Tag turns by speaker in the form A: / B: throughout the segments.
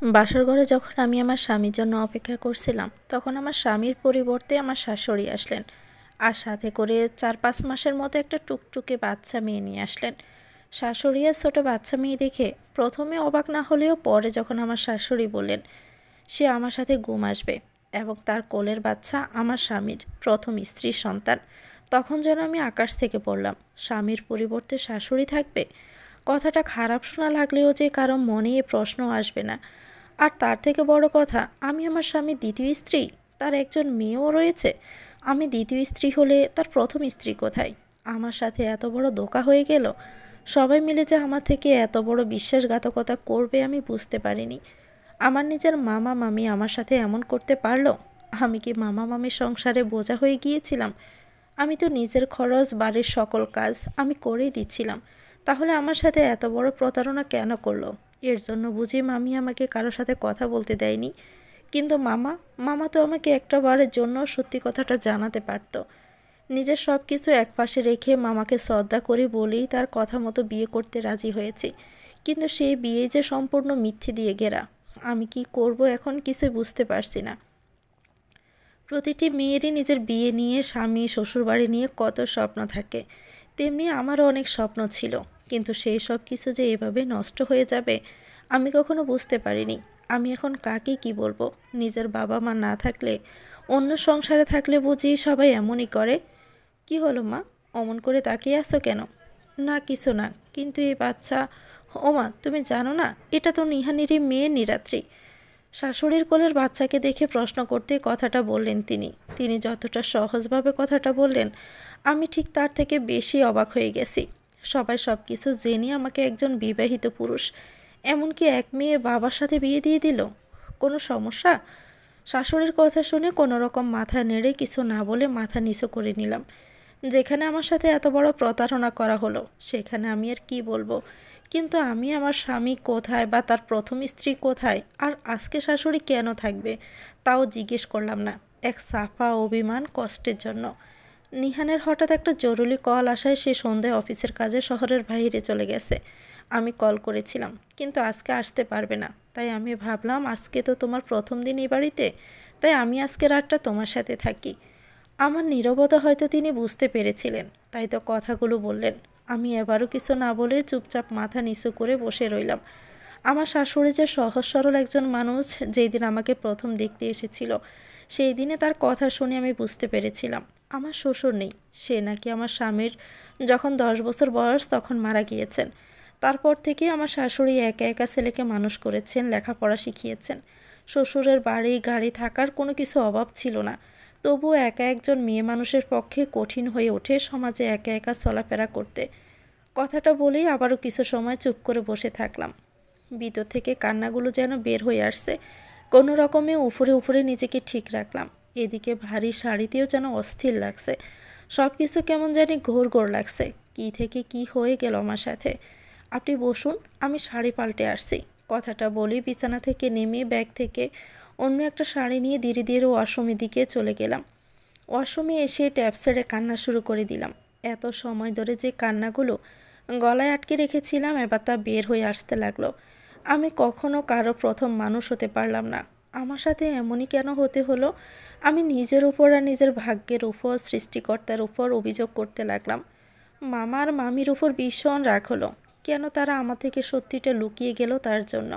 A: বাসার ঘরে যখন আমি আমার স্বামীর জন্য অপেক্ষা করছিলাম, তখন আমার স্বামীর পরিবর্তে আমার শাশুড়ি আসলেন। আর সাথে করে 4-5 মাসের মতো একটা টুকটুকে বাচ্চা মেয়ে নিয়ে আসলেন। শাশুড়ি আর ছোটো বাচ্চা মেয়ে দেখে প্রথমে অবাক না হলেও পরে যখন আমার শাশুড়ি বললেন সে আমার সাথে ঘুম আসবে এবং তার কোলের বাচ্চা আমার স্বামীর প্রথম স্ত্রীর সন্তান, তখন যেন আমি আকাশ থেকে পড়লাম। স্বামীর পরিবর্তে শাশুড়ি থাকবে, কথাটা খারাপ শোনা লাগলেও যে কারো মনে এ প্রশ্ন আসবে না। আর তার থেকে বড় কথা, আমি আমার স্বামীর দ্বিতীয় স্ত্রী, তার একজন মেয়েও রয়েছে। আমি দ্বিতীয় স্ত্রী হলে তার প্রথম স্ত্রী কোথায়? আমার সাথে এত বড় ধোঁকা হয়ে গেল। সবাই মিলে যে আমার থেকে এত বড় বিশ্বাসঘাতকতা করবে আমি বুঝতে পারিনি। আমার নিজের মামা মামি আমার সাথে এমন করতে পারলো? আমি কি মামা মামির সংসারে বোঝা হয়ে গিয়েছিলাম? আমি তো নিজের খরচ, বাড়ির সকল কাজ আমি করেই দিচ্ছিলাম। তাহলে আমার সাথে এত বড় প্রতারণা কেন করলো? এর জন্য বুঝি মামি আমাকে কারোর সাথে কথা বলতে দেয়নি। কিন্তু মামা মামা তো আমাকে একটা বারের জন্য সত্যি কথাটা জানাতে পারত। নিজের সব কিছু একপাশে রেখে মামাকে শ্রদ্ধা করি বলেই তার কথা মতো বিয়ে করতে রাজি হয়েছি। কিন্তু সেই বিয়ে যে সম্পূর্ণ মিথ্যে দিয়ে ঘেরা। আমি কি করব এখন কিছুই বুঝতে পারছি না। প্রতিটি মেয়েরই নিজের বিয়ে নিয়ে, স্বামী শ্বশুরবাড়ি নিয়ে কত স্বপ্ন থাকে, তেমনি আমারও অনেক স্বপ্ন ছিল। কিন্তু সেই সব কিছু যে এভাবে নষ্ট হয়ে যাবে আমি কখনো বুঝতে পারিনি। আমি এখন কাকে কি বলবো? নিজের বাবা মা না থাকলে, অন্য সংসারে থাকলে বুঝি সবাই এমনই করে। কি হলো মা, অমন করে তাকিয়ে আছো কেন? না কিছু না, কিন্তু এই বাচ্চা। ও মা, তুমি জানো না এটা তো নিহানেরই মেয়ে নিরাত্রি। শাশুড়ির কোলের বাচ্চাকে দেখে প্রশ্ন করতে কথাটা বললেন তিনি। তিনি যতটা সহজভাবে কথাটা বললেন, আমি ঠিক তার থেকে বেশি অবাক হয়ে গেছি। সবাই সব কিছু জেনে আমাকে একজন বিবাহিত পুরুষ, এমনকি এক মেয়ে বাবার সাথে বিয়ে দিয়ে দিল। কোনো সমস্যা? শাশুড়ির কথা শুনে কোনো রকম মাথা নেড়ে কিছু না বলে মাথা নিচু করে নিলাম। যেখানে আমার সাথে এত বড় প্রতারণা করা হলো সেখানে আমি আর কি বলবো? কিন্তু আমি আমার স্বামী কোথায় বা তার প্রথম স্ত্রী কোথায়, আর আজকে শাশুড়ি কেন থাকবে তাও জিজ্ঞেস করলাম না, এক সাফা অভিমান কষ্টের জন্য। নিহানের হঠাৎ একটা জরুরি কল আসায় সে সন্ধ্যায় অফিসের কাজে শহরের বাইরে চলে গেছে। আমি কল করেছিলাম কিন্তু আজকে আসতে পারবে না। তাই আমি ভাবলাম আজকে তো তোমার প্রথম দিন এই বাড়িতে, তাই আমি আজকে রাতটা তোমার সাথে থাকি। আমার নীরবতা হয়তো তিনি বুঝতে পেরেছিলেন, তাই তো কথাগুলো বললেন। আমি এবারও কিছু না বলে চুপচাপ মাথা নিচু করে বসে রইলাম। আমার শাশুড়ি যে সহজ সরল একজন মানুষ, যেই দিন আমাকে প্রথম দেখতে এসেছিল সেই দিনে তার কথা শুনে আমি বুঝতে পেরেছিলাম আমার শ্বশুর নেই। সে নাকি আমার স্বামীর যখন 10 বছর বয়স তখন মারা গিয়েছেন। তারপর থেকে আমার শাশুড়ি একা একা ছেলেকে মানুষ করেছেন, লেখাপড়া শিখিয়েছেন। শ্বশুরের বাড়ি গাড়ি থাকার কোনো কিছু অভাব ছিল না। তবুও একা একজন মেয়ে মানুষের পক্ষে কঠিন হয়ে ওঠে সমাজে একা একা চলাফেরা করতে। কথাটা বলেই আবারও কিছু সময় চুপ করে বসে থাকলাম। ভিতর থেকে কান্নাগুলো যেন বের হয়ে আসছে। কোনো রকমে উপরে উপরে নিজেকে ঠিক রাখলাম। এদিকে ভারী শাড়িতেও যেন অস্থির লাগছে। সব কিছু কেমন জানি ঘোর ঘোর লাগছে। কি থেকে কি হয়ে গেল আমার সাথে। আপনি বসুন, আমি শাড়ি পাল্টে আসছি। কথাটা বলি বিছানা থেকে নেমে ব্যাগ থেকে অন্য একটা শাড়ি নিয়ে ধীরে ধীরে ওয়াশরুমের দিকে চলে গেলাম। ওয়াশরুমে এসে ট্যাপ ছেড়ে কান্না শুরু করে দিলাম। এত সময় ধরে যে কান্নাগুলো গলায় আটকে রেখেছিলাম এবার তা বের হয়ে আসতে লাগলো। আমি কখনো কারো প্রথম মানুষ হতে পারলাম না। আমার সাথে এমনই কেন হতে হলো? আমি নিজের উপর আর নিজের ভাগ্যের উপর, সৃষ্টিকর্তার উপর অভিযোগ করতে লাগলাম। মামা আর মামির উপর ভীষণ রাগ হলো। কেন তারা আমার থেকে সত্যিটা লুকিয়ে গেল তার জন্য।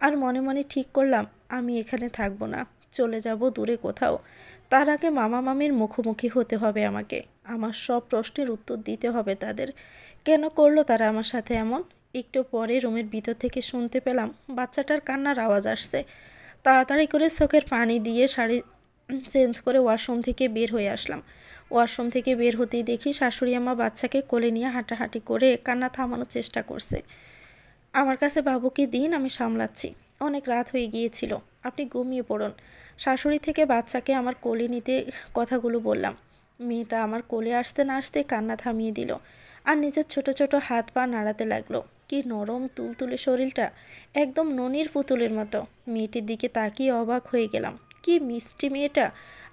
A: আর মনে মনে ঠিক করলাম আমি এখানে থাকবো না, চলে যাব দূরে কোথাও। তার আগে মামা মামির মুখোমুখি হতে হবে আমাকে। আমার সব প্রশ্নের উত্তর দিতে হবে তাদের। কেন করলো তারা আমার সাথে এমন? একটু পরে রুমের ভিতর থেকে শুনতে পেলাম বাচ্চাটার কান্নার আওয়াজ আসছে। তাড়াতাড়ি করে চোখের পানি দিয়ে শাড়ি চেঞ্জ করে ওয়াশরুম থেকে বের হয়ে আসলাম। ওয়াশরুম থেকে বের হতেই দেখি শাশুড়ি আমা বাচ্চাকে কোলে নিয়ে হাঁটাহাঁটি করে কান্না থামানোর চেষ্টা করছে। আমার কাছে বাবুকে দিন, আমি সামলাচ্ছি। অনেক রাত হয়ে গিয়েছিল, আপনি ঘুমিয়ে পড়ুন। শাশুড়ি থেকে বাচ্চাকে আমার কোলে নিতে কথাগুলো বললাম। মেয়েটা আমার কোলে আসতে না আসতে কান্না থামিয়ে দিল আর নিজের ছোট ছোট হাত পা নাড়াতে লাগলো। কি নরম তুলতুলে শরীরটা, একদম ননির পুতুলের মতো। মেয়েটির দিকে তাকিয়ে অবাক হয়ে গেলাম। কি মিষ্টি মেয়েটা।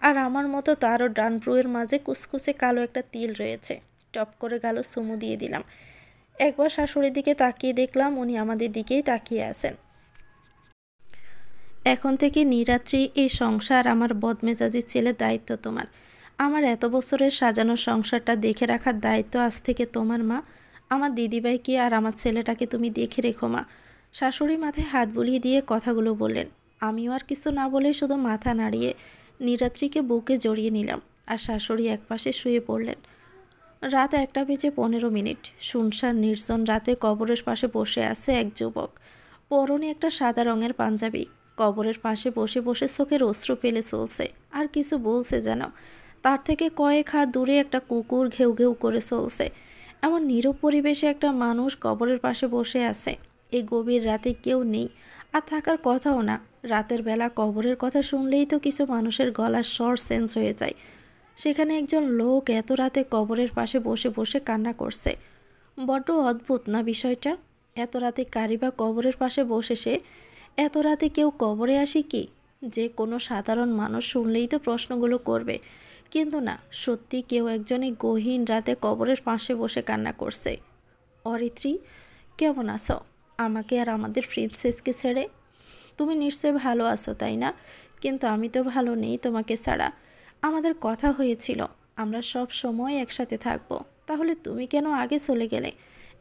A: আর আমার মতো তারও ডান ভ্রুয়ের মাঝে কুচকুচে কালো একটা তিল রয়েছে। টপ করে গালে চুমু দিয়ে দিলাম। একবার শাশুড়ির দিকে তাকিয়ে দেখলাম উনি আমাদের দিকেই তাকিয়ে আছেন। এখন থেকে নিরাত্রি এই সংসার আমার বদমেজাজি ছেলের দায়িত্ব তোমার। আমার এত বছরের সাজানো সংসারটা দেখে রাখার দায়িত্ব আজ থেকে তোমার মা। আমার দিদিভাইকে আর আমার ছেলেটাকে তুমি দেখে রেখো মা। শাশুড়ি মাথায় হাত বুলিয়ে দিয়ে কথাগুলো বললেন। আমিও আর কিছু না বলে শুধু মাথা নাড়িয়ে নিরাত্রিকে বুকে জড়িয়ে নিলাম। আর শাশুড়ি একপাশে শুয়ে পড়লেন। রাত 1:15। শুনশান নির্জন রাতে কবরের পাশে বসে আছে এক যুবক। পরনে একটা সাদা রঙের পাঞ্জাবি। কবরের পাশে বসে বসে চোখের অশ্রু ফেলে চলছে আর কিছু বলছে যেন। তার থেকে কয়েক হাত দূরে একটা কুকুর ঘেউ ঘেউ করে চলছে। এমন নীরব পরিবেশে একটা মানুষ কবরের পাশে বসে আছে। এই গভীর রাতে কেউ নেই, আর থাকার কথাও না। রাতের বেলা কবরের কথা শুনলেই তো কিছু মানুষের গলার স্বর চেঞ্জ হয়ে যায়। সেখানে একজন লোক এত রাতে কবরের পাশে বসে বসে কান্না করছে। বড্ড অদ্ভুত না বিষয়টা? এত রাতে কারি বা কবরের পাশে বসে সে? এত রাতে কেউ কবরে আসে কি? যে কোনো সাধারণ মানুষ শুনলেই তো প্রশ্নগুলো করবে, কিন্তু না, সত্যি কেউ একজনই গহীন রাতে কবরের পাশে বসে কান্না করছে। অরিত্রী, কেমন আছো? আমাকে আর আমাদের প্রিন্সেসকে ছেড়ে? তুমি নিশ্চয় ভালো আছো, তাই না? কিন্তু আমি তো ভালো নেই তোমাকে ছাড়া। আমাদের কথা হয়েছিল আমরা সব সময় একসাথে থাকবো, তাহলে তুমি কেন আগে চলে গেলে?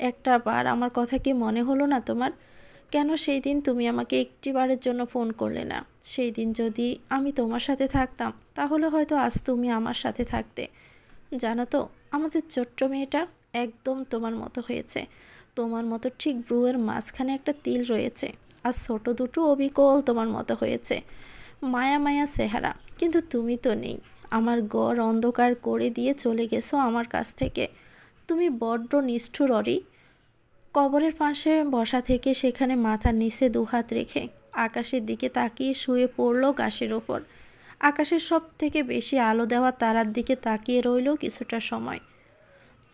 A: একটা বার আমার কথা কি মনে হলো না তোমার? কেন সেই দিন তুমি আমাকে একটিবারের জন্য ফোন করলে না? সেই দিন যদি আমি তোমার সাথে থাকতাম তাহলে হয়তো আজ তুমি আমার সাথে থাকতে। জানো তো, আমাদের ছোট্ট মেয়েটা একদম তোমার মতো হয়েছে। তোমার মতো ঠিক ব্রুয়ের মাঝখানে একটা তিল রয়েছে, আর ছোট দুটো অবিকল তোমার মতো হয়েছে। মায়া মায়া চেহারা, কিন্তু তুমি তো নেই। আমার ঘর অন্ধকার করে দিয়ে চলে গেছো আমার কাছ থেকে। তুমি বড্ড নিষ্ঠুর অরি। কবরের পাশে বসা থেকে সেখানে মাথার নিচে দুহাত রেখে আকাশের দিকে তাকিয়ে শুয়ে পড়ল ঘাসের ওপর। আকাশের সব থেকে বেশি আলো দেওয়া তারার দিকে তাকিয়ে রইল কিছুটা সময়।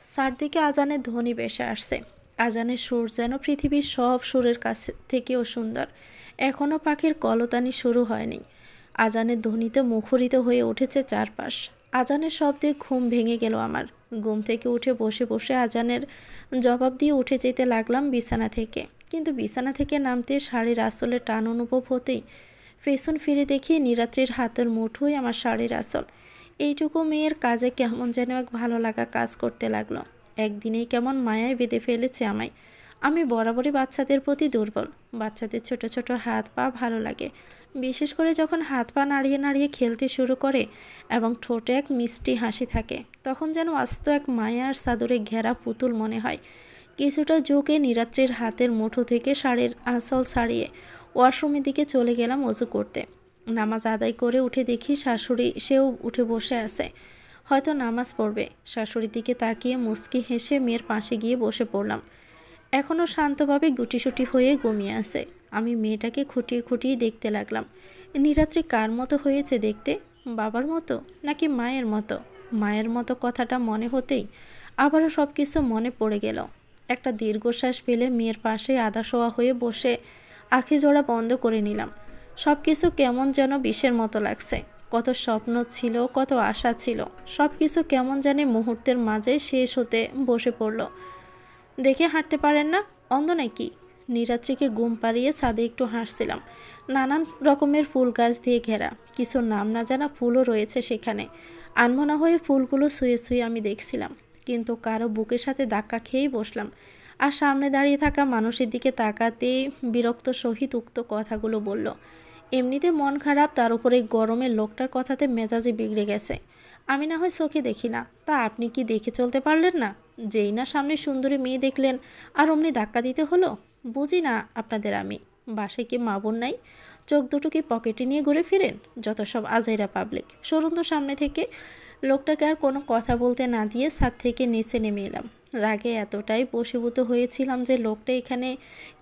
A: চারদিকে আজানের ধ্বনি ভেসে আসছে। আজানের সুর যেন পৃথিবীর সব সুরের কাছে থেকেও সুন্দর। এখনও পাখির কলতানি শুরু হয়নি। আজানের ধ্বনিতে মুখরিত হয়ে উঠেছে চারপাশ। আজানের শব্দে ঘুম ভেঙে গেল আমার। ঘুম থেকে উঠে বসে বসে আজানের জবাব দিয়ে উঠে যেতে লাগলাম বিছানা থেকে। কিন্তু বিছানা থেকে নামতে শাড়ির আঁচলে টান অনুভব হতেই পেছন ফিরে দেখি নিরাত্রির হাতের মুঠোই আমার শাড়ির আঁচল। এইটুকু মেয়ের কাজে কেমন যেন এক ভালো লাগা কাজ করতে লাগলো। একদিনেই কেমন মায়ায় বেঁধে ফেলেছে আমায়। আমি বরাবরই বাচ্চাদের প্রতি দুর্বল। বাচ্চাদের ছোট ছোট হাত পা ভালো লাগে, বিশেষ করে যখন হাত পা নাড়িয়ে নাড়িয়ে খেলতে শুরু করে এবং ঠোঁটে এক মিষ্টি হাসি থাকে, তখন যেন আস্ত এক মায়ার চাদরে ঘেরা পুতুল মনে হয়। কিছুটা ঝুঁকে নিরাত্রির হাতের মুঠো থেকে শাড়ির আঁচল ছাড়িয়ে ওয়াশরুমের দিকে চলে গেলাম অজু করতে। নামাজ আদায় করে উঠে দেখি শাশুড়ি সেও উঠে বসে আছে, হয়তো নামাজ পড়বে। শাশুড়ির দিকে তাকিয়ে মুচকি হেসে মেয়ের পাশে গিয়ে বসে পড়লাম। এখনও শান্তভাবে গুটিসুটি হয়ে ঘুমিয়ে আছে। আমি মেয়েটাকে খুঁটিয়ে খুঁটিয়ে দেখতে লাগলাম। নিরাত্রি কার মতো হয়েছে দেখতে? বাবার মতো নাকি মায়ের মতো? মায়ের মতো কথাটা মনে হতেই আবারও সব কিছু মনে পড়ে গেল। একটা দীর্ঘশ্বাস ফেলে মেয়ের পাশে আধা শোয়া হয়ে বসে আঁখি জোড়া বন্ধ করে নিলাম। সব কিছু কেমন যেন বিষের মতো লাগছে। কত স্বপ্ন ছিল, কত আশা ছিল, সব কিছু কেমন জানি মুহূর্তের মাঝে শেষ হতে বসে পড়ল। দেখে হাঁটতে পারেন না? অন্ধ নাকি? নিরাত্রিকে ঘুম পাড়িয়ে ছাদে একটু হাসছিলাম। নানান রকমের ফুল গাছ দিয়ে ঘেরা, কিছু নাম না জানা ফুলও রয়েছে সেখানে। আনমনা হয়ে ফুলগুলো ছুঁয়ে ছুঁয়ে আমি দেখছিলাম, কিন্তু কারো বুকের সাথে ধাক্কা খেয়েই বসলাম। আর সামনে দাঁড়িয়ে থাকা মানুষের দিকে তাকাতেই বিরক্ত সহিত উক্ত কথাগুলো বলল। এমনিতে মন খারাপ, তার উপরে গরমের লোকটার কথাতে মেজাজে বিগড়ে গেছে। আমি না হয় চোখে দেখি না, তা আপনি কি দেখে চলতে পারলেন না? যেই না সামনে সুন্দরী মেয়ে দেখলেন আর অমনি ধাক্কা দিতে হলো? বুঝি না আপনাদের আমি। বাসায় কি মা বোন নাই? চোখ দুটো কি পকেটে নিয়ে ঘুরে ফিরেন? যত সব আজাইরা পাবলিক, সরুন তো সামনে থেকে। লোকটাকে আর কোনো কথা বলতে না দিয়ে ছাদ থেকে নিচে নেমে এলাম। রাগে এতটাই বশীভূত হয়েছিলাম যে লোকটা এখানে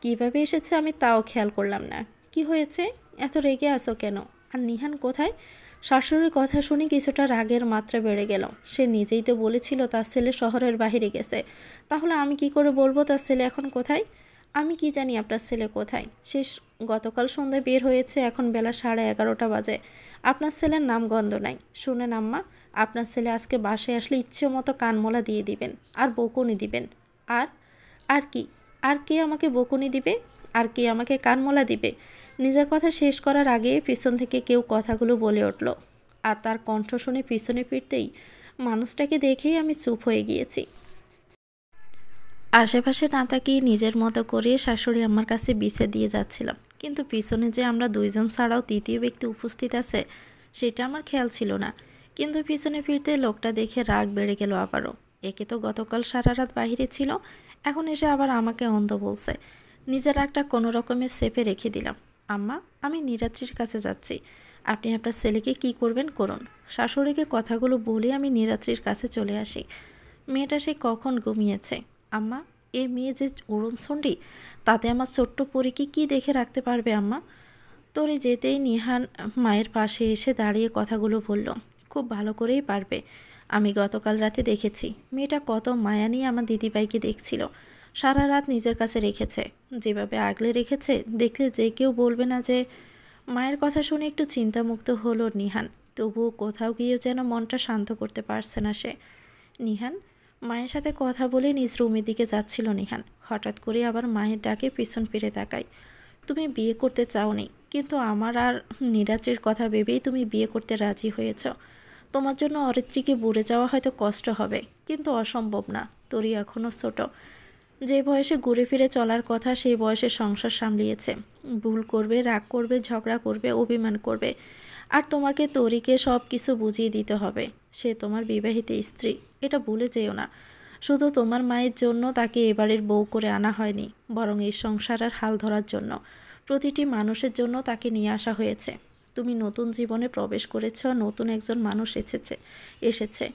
A: কিভাবে এসেছে আমি তাও খেয়াল করলাম না। কি হয়েছে? এত রেগে আছো কেন? আর নিহান কোথায়? শাশুড়ির কথা শুনে কিছুটা রাগের মাত্রা বেড়ে গেল। সে নিজেই তো বলেছিল তার ছেলে শহরের বাইরে গেছে, তাহলে আমি কি করে বলবো তার ছেলে এখন কোথায়? আমি কি জানি আপনার ছেলে কোথায়? সে গতকাল সন্ধ্যায় বের হয়েছে, এখন বেলা 11:30 বাজে। আপনার ছেলের নাম গন্ধ নাই। শুনেন আম্মা, আপনার ছেলে আজকে বাসায় আসলে ইচ্ছে মতো কানমোলা দিয়ে দিবেন আর বকুনি দিবেন। আর আর কি? আর কে আমাকে বকুনি দিবে? আর কে আমাকে কানমলা দিবে? নিজের কথা শেষ করার আগে পিছন থেকে কেউ কথাগুলো বলে উঠল, আর তার কণ্ঠ শুনে পিছনে ফিরতেই মানুষটাকে দেখেই আমি চুপ হয়ে গিয়েছি। আশেপাশে না তাকিয়ে নিজের মতো করে শাশুড়ি আমার কাছে বিছে দিয়ে যাচ্ছিলাম, কিন্তু পিছনে যে আমরা দুইজন ছাড়াও তৃতীয় ব্যক্তি উপস্থিত আছে সেটা আমার খেয়াল ছিল না। কিন্তু পিছনে ফিরতে লোকটা দেখে রাগ বেড়ে গেল আবারও। একে তো গতকাল সারা রাত বাহিরে ছিল, এখন এসে আবার আমাকে অন্ধ বলছে। নিজের রাগটা কোনো রকমের চেপে রেখে দিলাম। আম্মা, আমি নীরাত্রির কাছে যাচ্ছি, আপনি আপনার ছেলেকে কি করবেন করুন। শাশুড়িকে কথাগুলো বলে আমি নীরাত্রির কাছে চলে আসি। মেয়েটা সে কখন ঘুমিয়েছে। আম্মা, এ মেয়ে যে উড়নচণ্ডী, তাতে আমার ছোট্ট পরীকে কি দেখে রাখতে পারবে আম্মা? তোরে যেতেই নিহান মায়ের পাশে এসে দাঁড়িয়ে কথাগুলো বলল, খুব ভালো করেই পারবে। আমি গতকাল রাতে দেখেছি মেয়েটা কত মায়া নিয়ে আমার দিদিভাইকে দেখছিল। সারা রাত নিজের কাছে রেখেছে, যেভাবে আগলে রেখেছে দেখলে যে কেউ বলবে না যে। মায়ের কথা শুনে একটু চিন্তামুক্ত হলো নিহান, তবুও কোথাও গিয়েও যেন মনটা শান্ত করতে পারছে না সে। নিহান, মায়ের সাথে কথা বলে নিজ রুমের দিকে যাচ্ছিল নিহান, হঠাৎ করে আবার মায়ের ডাকে পিছন ফিরে তাকাই। তুমি বিয়ে করতে চাওনি, কিন্তু আমার আর নীরাত্রির কথা ভেবেই তুমি বিয়ে করতে রাজি হয়েছ। তোমার জন্য অরিত্রীকে বুড়ে যাওয়া হয়তো কষ্ট হবে, কিন্তু অসম্ভব না। তোরই এখনও ছোট। যে বয়সে ঘুরে ফিরে চলার কথা সেই বয়সে সংসার সামলিয়েছে। ভুল করবে, রাগ করবে, ঝগড়া করবে, অভিমান করবে, আর তোমাকে তরিকে সব কিছু বুঝিয়ে দিতে হবে। সে তোমার বিবাহিত স্ত্রী, এটা ভুলে যেও না। শুধু তোমার মায়ের জন্য তাকে এবারের বউ করে আনা হয়নি, বরং এই সংসারের হাল ধরার জন্য। প্রতিটি মানুষের জন্য তাকে নিয়ে আসা হয়েছে। তুমি নতুন জীবনে প্রবেশ করেছ, নতুন একজন মানুষ এসেছে।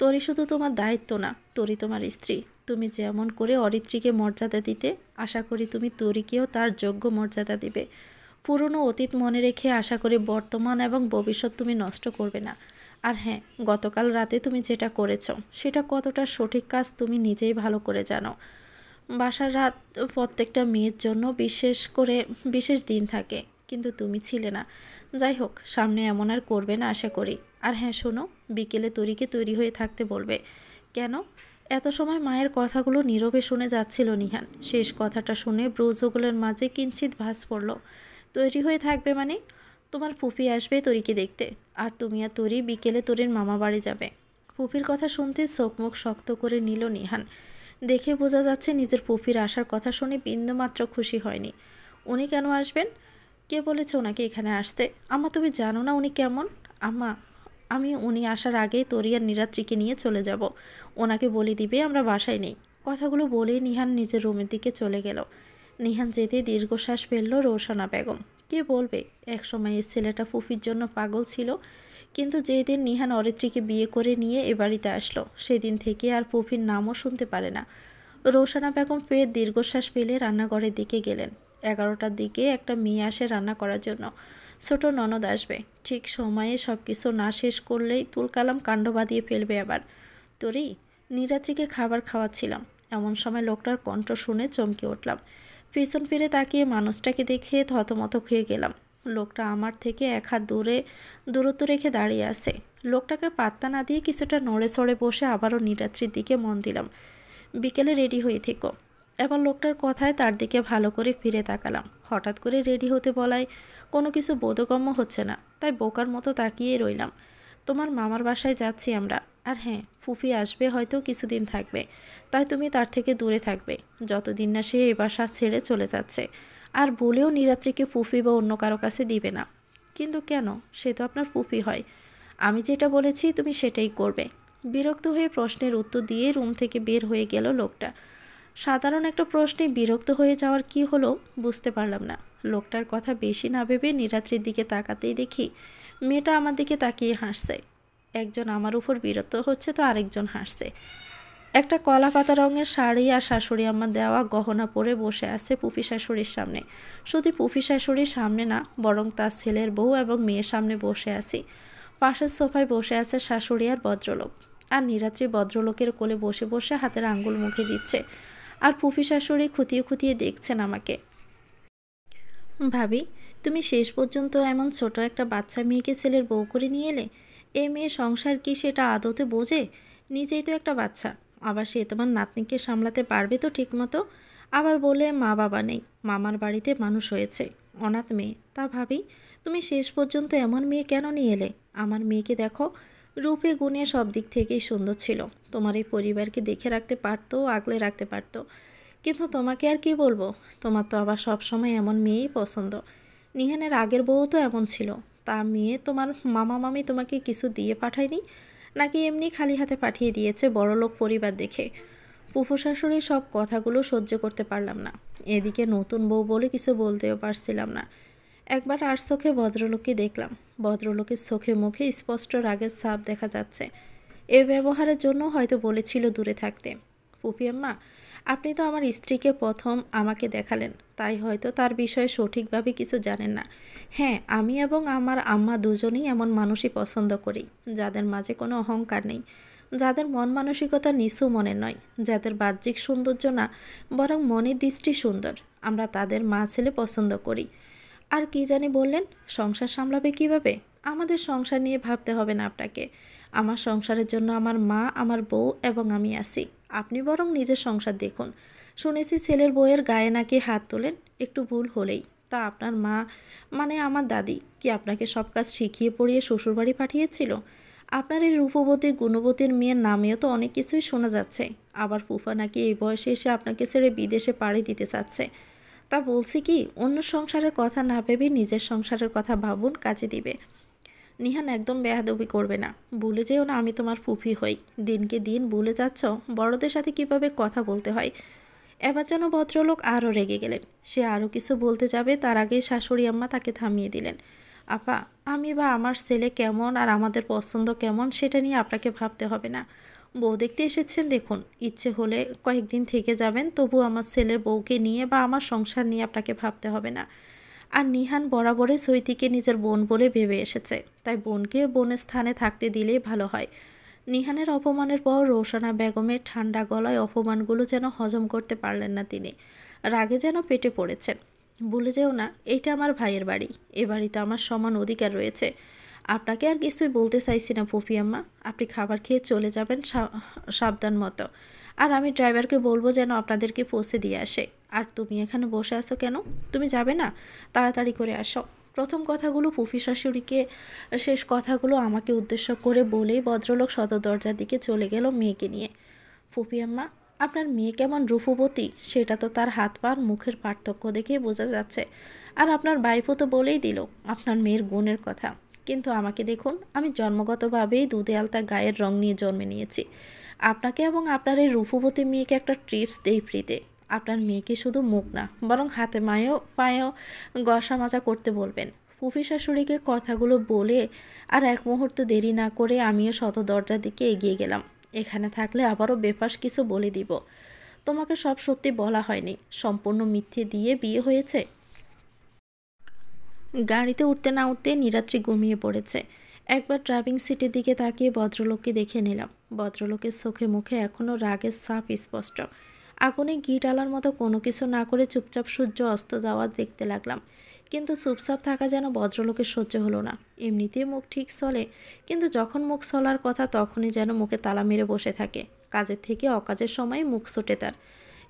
A: তরি শুধু তোমার দায়িত্ব না, তরি তোমার স্ত্রী। তুমি যেমন করে অরিত্রীকে মর্যাদা দিতে, আশা করি তুমি তরিকেও তার যোগ্য মর্যাদা দিবে। পুরনো অতীত মনে রেখে আশা করি বর্তমান এবং ভবিষ্যৎ তুমি নষ্ট করবে না। আর হ্যাঁ, গতকাল রাতে তুমি যেটা করেছ সেটা কতটা সঠিক কাজ তুমি নিজেই ভালো করে জানো। বাসার রাত প্রত্যেকটা মেয়ের জন্য বিশেষ দিন থাকে, কিন্তু তুমি ছিলে না। যাই হোক, সামনে এমন আর করবে না আশা করি। আর হ্যাঁ শোনো, বিকেলে তরিকে তৈরি হয়ে থাকতে বলবে। কেন? এত সময় মায়ের কথাগুলো নীরবে শুনে যাচ্ছিল নিহান। শেষ কথাটা শুনে ব্রুজগুলোর মাঝে কিঞ্চিত ভাঁজ পড়ল। তৈরি হয়ে থাকবে মানে? তোমার ফুফি আসবে তরিকে দেখতে, আর তুমি আর তরি বিকেলে তরির মামা বাড়ি যাবে। ফুফির কথা শুনতে চোখ মুখ শক্ত করে নিল নিহান। দেখে বোঝা যাচ্ছে নিজের ফুফির আসার কথা শুনে বিন্দুমাত্র খুশি হয়নি। উনি কেন আসবেন? কে বলেছে ওনাকে এখানে আসতে? আম্মা, তুমি জানো না উনি কেমন? আম্মা, উনি আসার আগেই তরি আর নীরাত্রিকে নিয়ে চলে যাব। ওনাকে বলে দিবে আমরা বাসায় নেই। কথাগুলো বলে নিহান নিজের রুমের দিকে চলে গেল। নিহান যেতে দীর্ঘশ্বাস ফেলল রোশনা বেগম। কে বলবে একসময় এই ছেলেটা ফুফির জন্য পাগল ছিল, কিন্তু যেদিন নিহান অরিত্রীকে বিয়ে করে নিয়ে এ বাড়িতে আসলো সেদিন থেকে আর ফুফির নামও শুনতে পারে না। রোশনা বেগম ফের দীর্ঘশ্বাস ফেলে রান্নাঘরের দিকে গেলেন। 11টার দিকে একটা মেয়ে আসে রান্না করার জন্য। ছোট ননদ আসবে, ঠিক সময়ে সব কিছু না শেষ করলেই তুলকালাম কাণ্ড বাঁধিয়ে ফেলবে আবার। তরি, নীরাত্রিকে খাবার খাওয়াচ্ছিলাম, এমন সময় লোকটার কণ্ঠ শুনে চমকে উঠলাম। পিছন ফিরে তাকিয়ে মানুষটাকে দেখে থতমত হয়ে গেলাম। লোকটা আমার থেকে 1 হাত দূরত্ব রেখে দাঁড়িয়ে আছে। লোকটাকে পাত্তা না দিয়ে কিছুটা নড়ে চড়ে বসে আবারও নীরাত্রির দিকে মন দিলাম। বিকেলে রেডি হয়ে থেকো। এবার লোকটার কথায় তার দিকে ভালো করে ফিরে তাকালাম। হঠাৎ করে রেডি হতে বলায় কোনো কিছু বোধগম্য হচ্ছে না, তাই বোকার মতো তাকিয়েই রইলাম। তোমার মামার বাসায় যাচ্ছি আমরা। আর হ্যাঁ, ফুফি আসবে, হয়তো কিছুদিন থাকবে, তাই তুমি তার থেকে দূরে থাকবে যতদিন না সে এ বাসা ছেড়ে চলে যাচ্ছে। আর বলেও নীরাত্রিকে ফুফি বা অন্য কারো কাছে দিবে না। কিন্তু কেন? সে তো আপনার ফুফি হয়। আমি যেটা বলেছি তুমি সেটাই করবে। বিরক্ত হয়ে প্রশ্নের উত্তর দিয়ে রুম থেকে বের হয়ে গেল লোকটা। সাধারণ একটা প্রশ্নে বিরক্ত হয়ে যাওয়ার কি হলো বুঝতে পারলাম না। লোকটার কথা বেশি না ভেবে নীরাত্রির দিকে তাকাতেই দেখি মেয়েটা আমার দিকে তাকিয়ে হাসছে। একজন আমার উপর বিরক্ত হচ্ছে তো আরেকজন হাসছে। একটা কলা পাতা রঙের শাড়ি আর শাশুড়ি আম্মা দেওয়া গহনা পরে বসে আছে পুফি শাশুড়ির সামনে। শুধু পুফি শাশুড়ির সামনে না, বরং তার ছেলের বউ এবং মেয়ের সামনে বসে আছি। পাশের সোফায় বসে আছে শাশুড়ি আর ভদ্রলোক। আর নীরাত্রি ভদ্রলোকের কোলে বসে বসে হাতের আঙ্গুল মুখে দিচ্ছে, আর পুফি শাশুড়ি খুঁটিয়ে খুঁটিয়ে দেখছেন আমাকে। ভাবি, তুমি শেষ পর্যন্ত এমন ছোট একটা বাচ্চা মেয়েকে ছেলের বউ করে নিয়ে এলে। এ মেয়ে সংসার কি সেটা আদতে বোঝে? নিজেই তো একটা বাচ্চা, আবার সে তোমার নাতনিকে সামলাতে পারবে তো ঠিকমতো? আবার বলে মা বাবা নেই, মামার বাড়িতে মানুষ হয়েছে, অনাথ মেয়ে। তা ভাবি, তুমি শেষ পর্যন্ত এমন মেয়ে কেন নিয়ে এলে? আমার মেয়েকে দেখো, রূপে গুণে সব দিক থেকেই সুন্দর ছিল। তোমার এই পরিবারকে দেখে রাখতে পারতো, আগলে রাখতে পারতো। কিন্তু তোমাকে আর কি বলবো, তোমার তো আবার সব সময় এমন মেয়েই পছন্দ। নিহানের আগের বউ তো এমন ছিল। তা মেয়ে তোমার মামা মামি তোমাকে কিছু দিয়ে পাঠায়নি, নাকি এমনি খালি হাতে পাঠিয়ে দিয়েছে বড়লোক পরিবার দেখে? ফুফু শাশুড়ির সব কথাগুলো সহ্য করতে পারলাম না। এদিকে নতুন বউ বলে কিছু বলতেও পারছিলাম না। একবার আর চোখে ভদ্রলোককে দেখলাম। ভদ্রলোকের চোখে মুখে স্পষ্ট রাগের ছাপ দেখা যাচ্ছে। এ ব্যবহারের জন্য হয়তো বলেছিল দূরে থাকতে। ফুফি আম্মা, আপনি তো আমার স্ত্রীকে প্রথম আমাকে দেখালেন, তাই হয়তো তার বিষয়ে সঠিকভাবে কিছু জানেন না। হ্যাঁ, আমি এবং আমার আম্মা দুজনেই এমন মানুষই পছন্দ করি, যাদের মাঝে কোনো অহংকার নেই, যাদের মন মানসিকতা নিচু মনের নয়, যাদের বাহ্যিক সৌন্দর্য না বরং মনের দৃষ্টি সুন্দর। আমরা তাদের মা ছেলে পছন্দ করি। আর কি জানি বললেন, সংসার সামলাবে কিভাবে? আমাদের সংসার নিয়ে ভাবতে হবে না আপনাকে। আমার সংসারের জন্য আমার মা, আমার বউ এবং আমি আছি। আপনি বরং নিজের সংসার দেখুন। শুনেছি ছেলের বউয়ের গায়ে নাকি হাত তোলেন একটু ভুল হলেই। তা আপনার মা, মানে আমার দাদি, কি আপনাকে সব কাজ শিখিয়ে পড়িয়ে শ্বশুরবাড়ি পাঠিয়েছিল? আপনার এই রূপবতী গুণবতীর মেয়ের নামেও তো অনেক কিছুই শোনা যাচ্ছে। আবার ফুফা নাকি এই বয়সে এসে আপনাকে ছেড়ে বিদেশে পাড়ি দিতে চাচ্ছে। তা বলছি কি, অন্য সংসারের কথা না ভেবে নিজের সংসারের কথা ভাবুন, কাজে দিবে। নিহান, একদম বেয়াদবি করবে না। ভুলে যেও না আমি তোমার ফুফি হই। দিনকে দিন ভুলে যাচ্ছ বড়দের সাথে কিভাবে কথা বলতে হয়। এবার যেন ভদ্রলোক আরও রেগে গেলেন। সে আরও কিছু বলতে যাবে, তার আগেই শাশুড়ি আম্মা তাকে থামিয়ে দিলেন। আপা, আমি বা আমার ছেলে কেমন আর আমাদের পছন্দ কেমন সেটা নিয়ে আপনাকে ভাবতে হবে না। বউ দেখতে এসেছেন, দেখুন, ইচ্ছে হলে কয়েকদিন থেকে যাবেন, তবু আমার ছেলের বউকে নিয়ে বা আমার সংসার নিয়ে আপনাকে ভাবতে হবে না। আর নিহান বরাবরই চৈতিকে নিজের বোন বলে ভেবে এসেছে, তাই বোনকে বোনের স্থানে থাকতে দিলেই ভালো হয়। নিহানের অপমানের পর রোশানা বেগমের ঠান্ডা গলায় অপমানগুলো যেন হজম করতে পারলেন না তিনি। রাগে যেন পেটে পড়েছেন। ভুলে যেও না, এইটা আমার ভাইয়ের বাড়ি। এ বাড়িতে আমার সমান অধিকার রয়েছে। আপনাকে আর কিছুই বলতে চাইছি না ফুফি আম্মা। আপনি খাবার খেয়ে চলে যাবেন সাবধান মতো। আর আমি ড্রাইভারকে বলবো যেন আপনাদেরকে পৌঁছে দিয়ে আসে। আর তুমি এখানে বসে আছো কেন? তুমি যাবে না? তাড়াতাড়ি করে আসো। প্রথম কথাগুলো ফুফি শাশুড়িকে, শেষ কথাগুলো আমাকে উদ্দেশ্য করে বলেই ভদ্রলোক সদর দরজার দিকে চলে গেল মেয়েকে নিয়ে। ফুফি আম্মা, আপনার মেয়ে কেমন রূপবতী সেটা তো তার হাত পা মুখের পার্থক্য দেখেই বোঝা যাচ্ছে। আর আপনার বাইফও তো বলেই দিল আপনার মেয়ের গুণের কথা। কিন্তু আমাকে দেখুন, আমি জন্মগতভাবেই দুধে আলতা গায়ের রং নিয়ে জন্মে নিয়েছি। আপনাকে এবং আপনার এই রূপবতী মেয়েকে একটা টিপস দেই ফ্রিতে। আপনার মেয়েকে শুধু মুখ না, বরং হাতে পায়েও গসা মাজা করতে বলবেন। ফুফি শাশুড়িকে কথাগুলো বলে আর এক মুহূর্ত দেরি না করে আমিও শত দরজার দিকে এগিয়ে গেলাম। এখানে থাকলে আবারও বেফাস কিছু বলে দিব। তোমাকে সব সত্যি বলা হয়নি, সম্পূর্ণ মিথ্যে দিয়ে বিয়ে হয়েছে। গাড়িতে উঠতে না উঠতে নীলাদ্রি ঘুমিয়ে পড়েছে। একবার ড্রাইভিং সিটের দিকে তাকিয়ে ভদ্রলোককে দেখে নিলাম। ভদ্রলোকের চোখে মুখে এখনও রাগের ছাপ স্পষ্ট। আগুনে ঘি ডালার মতো কোনো কিছু না করে চুপচাপ সূর্য অস্ত যাওয়া দেখতে লাগলাম। কিন্তু চুপচাপ থাকা যেন ভদ্রলোকের সহ্য হলো না। এমনিতেই মুখ ঠিক চলে, কিন্তু যখন মুখ চলার কথা তখনই যেন মুখে তালা মেরে বসে থাকে। কাজের থেকে অকাজের সময় মুখ ছোটে তার।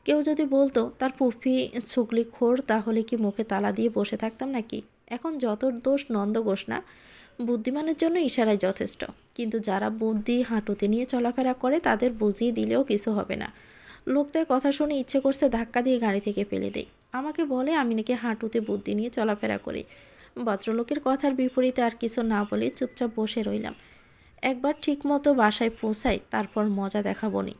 A: কেউ যদি বলতো তার ফুফি ছুগলিখোর, তাহলে কি মুখে তালা দিয়ে বসে থাকতাম নাকি? এখন যত দোষ নন্দঘোষ না, বুদ্ধিমানের জন্য ইশারাই যথেষ্ট। কিন্তু যারা বুদ্ধি হাঁটুতে নিয়ে চলাফেরা করে তাদের বুঝিয়ে দিলেও কিছু হবে না। লোকদের কথা শুনে ইচ্ছে করছে ধাক্কা দিয়ে গাড়ি থেকে ফেলে দেই। আমাকে বলে আমি নাকি হাঁটুতে বুদ্ধি নিয়ে চলাফেরা করি। ভদ্রলোকের কথার বিপরীতে আর কিছু না বলে চুপচাপ বসে রইলাম। একবার ঠিকমতো বাসায় পৌঁছাই, তারপর মজা দেখাবনি।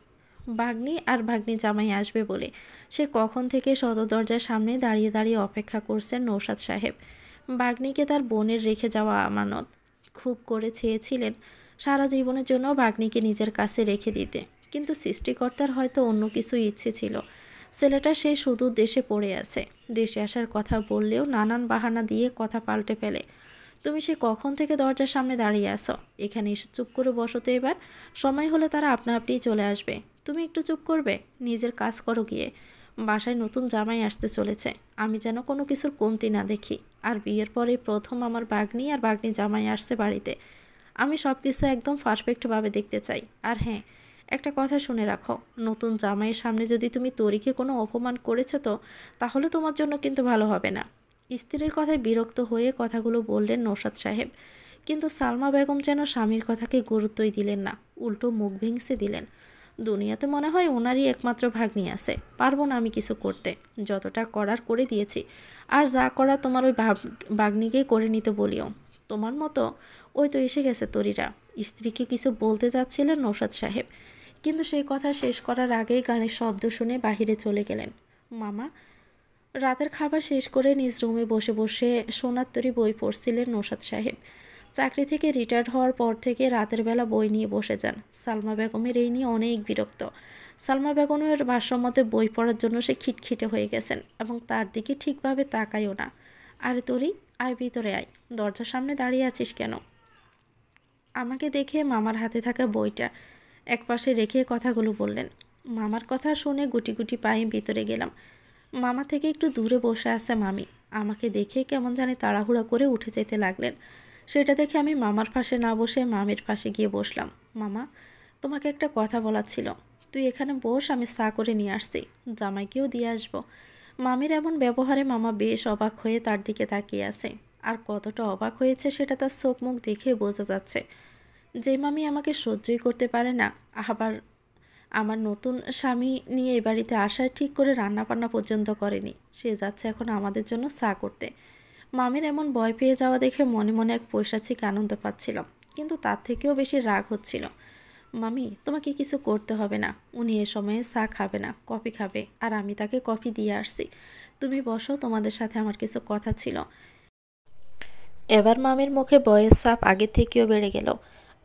A: ভাগ্নি আর ভাগ্নি জামাই আসবে বলে সে কখন থেকে সদর দরজার সামনে দাঁড়িয়ে দাঁড়িয়ে অপেক্ষা করছেন নৌসাদ সাহেব। ভাগ্নিকে তার বোনের রেখে যাওয়া আমানত। খুব করে চেয়েছিলেন সারা জীবনের জন্য ভাগ্নিকে নিজের কাছে রেখে দিতে, কিন্তু সৃষ্টিকর্তার হয়তো অন্য কিছু ইচ্ছে ছিল। ছেলেটা সে সুদূর দেশে পড়ে আছে। দেশে আসার কথা বললেও নানান বাহানা দিয়ে কথা পাল্টে ফেলে। তুমি সে কখন থেকে দরজার সামনে দাঁড়িয়ে আসো? এখানে এসে চুপ করে বসো তো এবার। সময় হলে তারা আপনা আপনিই চলে আসবে। তুমি একটু চুপ করবে, নিজের কাজ করো গিয়ে। বাসায় নতুন জামাই আসতে চলেছে, আমি যেন কোনো কিছুর কমতি না দেখি। আর বিয়ের পরে প্রথম আমার ভাগ্নি আর ভাগ্নি জামাই আসছে বাড়িতে। আমি সব কিছু একদম পারফেক্টভাবে দেখতে চাই। আর হ্যাঁ, একটা কথা শুনে রাখো, নতুন জামাইয়ের সামনে যদি তুমি তরিকে কোনো অপমান করেছো তো তাহলে তোমার জন্য কিন্তু ভালো হবে না। স্ত্রীর কথায় বিরক্ত হয়ে কথাগুলো বললেন নৌশাদ সাহেব, কিন্তু সালমা বেগম যেন স্বামীর কথাকে গুরুত্বই দিলেন না, উল্টো মুখ ভেঙচে দিলেন। দুনিয়াতে মনে হয় ওনারই একমাত্র ভাগ্নি আছে, পারবো না আমি কিছু করতে, যতটা করার করে দিয়েছি, আর যা করা তোমার ওই ভাগ্নিকেই করে নিতে বলিও। তোমার মতো ওই তো এসে গেছে তরিরা। স্ত্রীকে কিছু বলতে যাচ্ছিলেন নৌশাদ সাহেব, কিন্তু সেই কথা শেষ করার আগেই গানের শব্দ শুনে বাহিরে চলে গেলেন। মামা রাতের খাবার শেষ করে নিজ রুমে বসে বসে সোনার তরী বই পড়ছিলেন নৌশাদ সাহেব। চাকরি থেকে রিটায়ার্ড হওয়ার পর থেকে রাতের বেলা বই নিয়ে বসে যান। সালমা বেগমের এই নিয়ে অনেক বিরক্ত। সালমা বেগমের ভাষ্যমতে বই পড়ার জন্য সে খিটখিটে হয়ে গেছেন এবং তার দিকে ঠিকভাবে তাকায়ও না। আরে তরি, আয় ভিতরে আয়, দরজার সামনে দাঁড়িয়ে আছিস কেন? আমাকে দেখে মামার হাতে থাকা বইটা একপাশে রেখে কথাগুলো বললেন। মামার কথা শুনে গুটি গুটি পায়ে ভিতরে গেলাম। মামা থেকে একটু দূরে বসে আছে মামি। আমাকে দেখে কেমন জানি তাড়াহুড়া করে উঠে যেতে লাগলেন। সেটা দেখে আমি মামার পাশে না বসে মামির পাশে গিয়ে বসলাম। মামা, তোমাকে একটা কথা বলার ছিল। তুই এখানে বস, আমি চা করে নিয়ে আসছি, জামাইকেও দিয়ে আসবো। মামির এমন ব্যবহারে মামা বেশ অবাক হয়ে তার দিকে তাকিয়ে আছে। আর কতটা অবাক হয়েছে সেটা তার চোখ মুখ দেখে বোঝা যাচ্ছে। যে মামি আমাকে সহ্যই করতে পারে না, আবার আমার নতুন স্বামী নিয়ে এ বাড়িতে আসায় ঠিক করে রান্নাবান্না পর্যন্ত করেনি, সে যাচ্ছে এখন আমাদের জন্য চা করতে। মামির এমন ভয় পেয়ে যাওয়া দেখে মনে মনে এক পৈশাচিক আনন্দ পাচ্ছিলাম, কিন্তু তার থেকেও বেশি রাগ হচ্ছিল। মামি, তোমাকে কিছু করতে হবে না, উনি এ সময়ে চা খাবে না, কফি খাবে, আর আমি তাকে কফি দিয়ে আসছি। তুমি বসো, তোমাদের সাথে আমার কিছু কথা ছিল। এবার মামির মুখে ভয়ের চাপ আগের থেকেও বেড়ে গেল।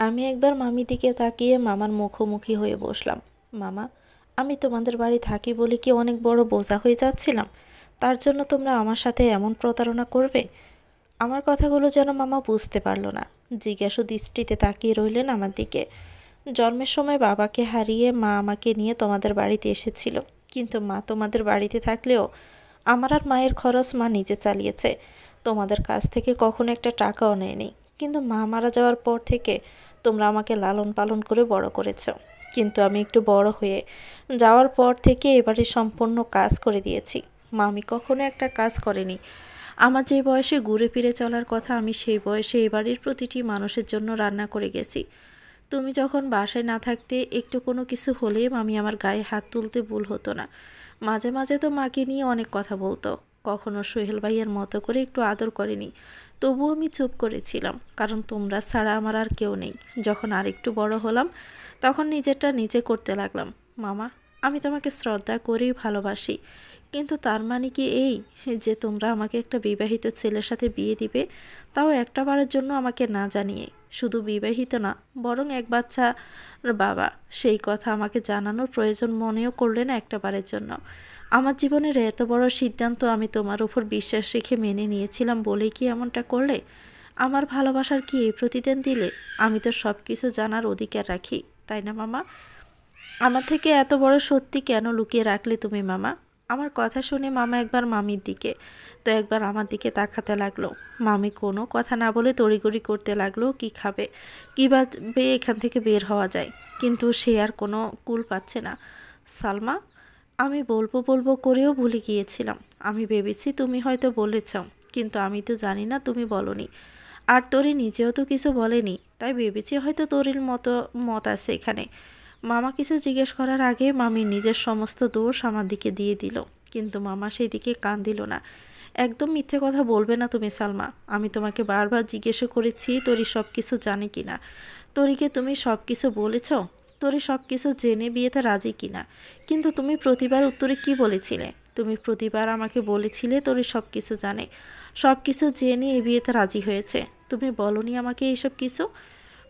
A: আমি একবার মামির দিকে তাকিয়ে মামার মুখোমুখি হয়ে বসলাম। মামা, আমি তোমাদের বাড়ি থাকি বলে কি অনেক বড় বোঝা হয়ে যাচ্ছিলাম? তার জন্য তোমরা আমার সাথে এমন প্রতারণা করবে? আমার কথাগুলো যেন মামা বুঝতে পারল না। জিজ্ঞাসু দৃষ্টিতে তাকিয়ে রইলেন আমার দিকে। জন্মের সময় বাবাকে হারিয়ে মা আমাকে নিয়ে তোমাদের বাড়িতে এসেছিল, কিন্তু মা তোমাদের বাড়িতে থাকলেও আমার আর মায়ের খরচ মা নিজে চালিয়েছে, তোমাদের কাছ থেকে কখনো একটা টাকাও নেয়নি। কিন্তু মা মারা যাওয়ার পর থেকে তোমরা আমাকে লালন পালন করে বড় করেছ, কিন্তু আমি একটু বড় হয়ে যাওয়ার পর থেকে এবারে সম্পূর্ণ কাজ করে দিয়েছি। মা আমি কখনো একটা কাজ করেনি। আমার যে বয়সে ঘুরে ফিরে চলার কথা, আমি সেই বয়সে এ বাড়ির প্রতিটি মানুষের জন্য রান্না করে গেছি। তুমি যখন বাসায় না থাকতে একটু কোনো কিছু হলে মামি আমার গায়ে হাত তুলতে ভুল হতো না। মাঝে মাঝে তো মাকে নিয়ে অনেক কথা বলতো, কখনো সোহেল ভাইয়ের মতো করে একটু আদর করেনি। তবুও আমি চুপ করেছিলাম, কারণ তোমরা ছাড়া আমার আর কেউ নেই। যখন আরেকটু বড় হলাম তখন নিজেরটা নিজে করতে লাগলাম। মামা, আমি তোমাকে শ্রদ্ধা করেই ভালোবাসি, কিন্তু তার মানে কি এই যে তোমরা আমাকে একটা বিবাহিত ছেলের সাথে বিয়ে দিবে, তাও একটা বারের জন্য আমাকে না জানিয়ে? শুধু বিবাহিত না, বরং এক বাচ্চার বাবা, সেই কথা আমাকে জানানোর প্রয়োজন মনেও করলে না একটা বারের জন্য। আমার জীবনের এত বড় সিদ্ধান্ত আমি তোমার উপর বিশ্বাস রেখে মেনে নিয়েছিলাম বলেই কি এমনটা করলে? আমার ভালোবাসার কি এই প্রতিদান দিলে? আমি তো সব কিছু জানার অধিকার রাখি, তাই না মামা? আমার থেকে এত বড় সত্যি কেন লুকিয়ে রাখলে তুমি মামা? আমার কথা শুনে মামা একবার মামির দিকে তো একবার আমার দিকে তাকাতে লাগলো। মামি কোনো কথা না বলে তড়িঘড়ি করতে লাগলো কি খাবে, কীভাবে এখান থেকে বের হওয়া যায়, কিন্তু সে আর কোনো কুল পাচ্ছে না। সালমা, আমি বলবো বলবো করেও ভুলে গিয়েছিলাম। আমি ভেবেছি তুমি হয়তো বলেছ, কিন্তু আমি তো জানি না তুমি বলনি। আর তরি নিজেও তো কিছু বলেনি, তাই ভেবেছি হয়তো তরির মত আছে এখানে। মামা কিছু জিজ্ঞেস করার আগে মামি নিজের সমস্ত দোষ আমার দিকে দিয়ে দিল, কিন্তু মামা সেই দিকে কান দিল না। একদম মিথ্যে কথা বলবে না তুমি সালমা। আমি তোমাকে বারবার জিজ্ঞেস করেছি তরি সব কিছু জানে কিনা। তরিকে তুমি সব কিছু বলেছ? তরি সব কিছু জেনে বিয়েতে রাজি কিনা? কিন্তু তুমি প্রতিবার উত্তরে কি বলেছিলে? তুমি প্রতিবার আমাকে বলেছিলে তরি সব কিছু জানে, সব কিছু জেনে এই বিয়েতে রাজি হয়েছে। তুমি বলনি আমাকে এইসব কিছু।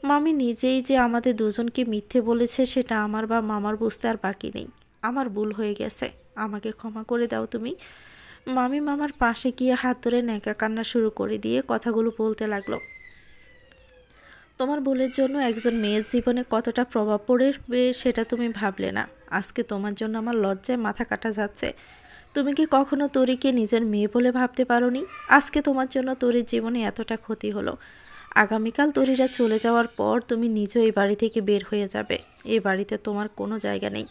A: মামি নিজেই যে আমাদের দুজনকে মিথ্যে বলেছে সেটা আমার বা মামার বুঝতে আর বাকি নেই। আমার ভুল হয়ে গেছে, আমাকে ক্ষমা করে দাও তুমি। মামি মামার পাশে গিয়ে হাত ধরে নেকা কান্না শুরু করে দিয়ে কথাগুলো বলতে লাগলো। তোমার ভুলের জন্য একজন মেয়ের জীবনে কতটা প্রভাব পড়বে সেটা তুমি ভাবলে না। আজকে তোমার জন্য আমার লজ্জায় মাথা কাটা যাচ্ছে। তুমি কি কখনো তরিকে নিজের মেয়ে বলে ভাবতে পারোনি? আজকে তোমার জন্য তরির জীবনে এতটা ক্ষতি হলো। আগামীকাল তরিরা চলে যাওয়ার পর তুমি নিজেও এই বাড়ি থেকে বের হয়ে যাবে। এ বাড়িতে তোমার কোনো জায়গা নেই।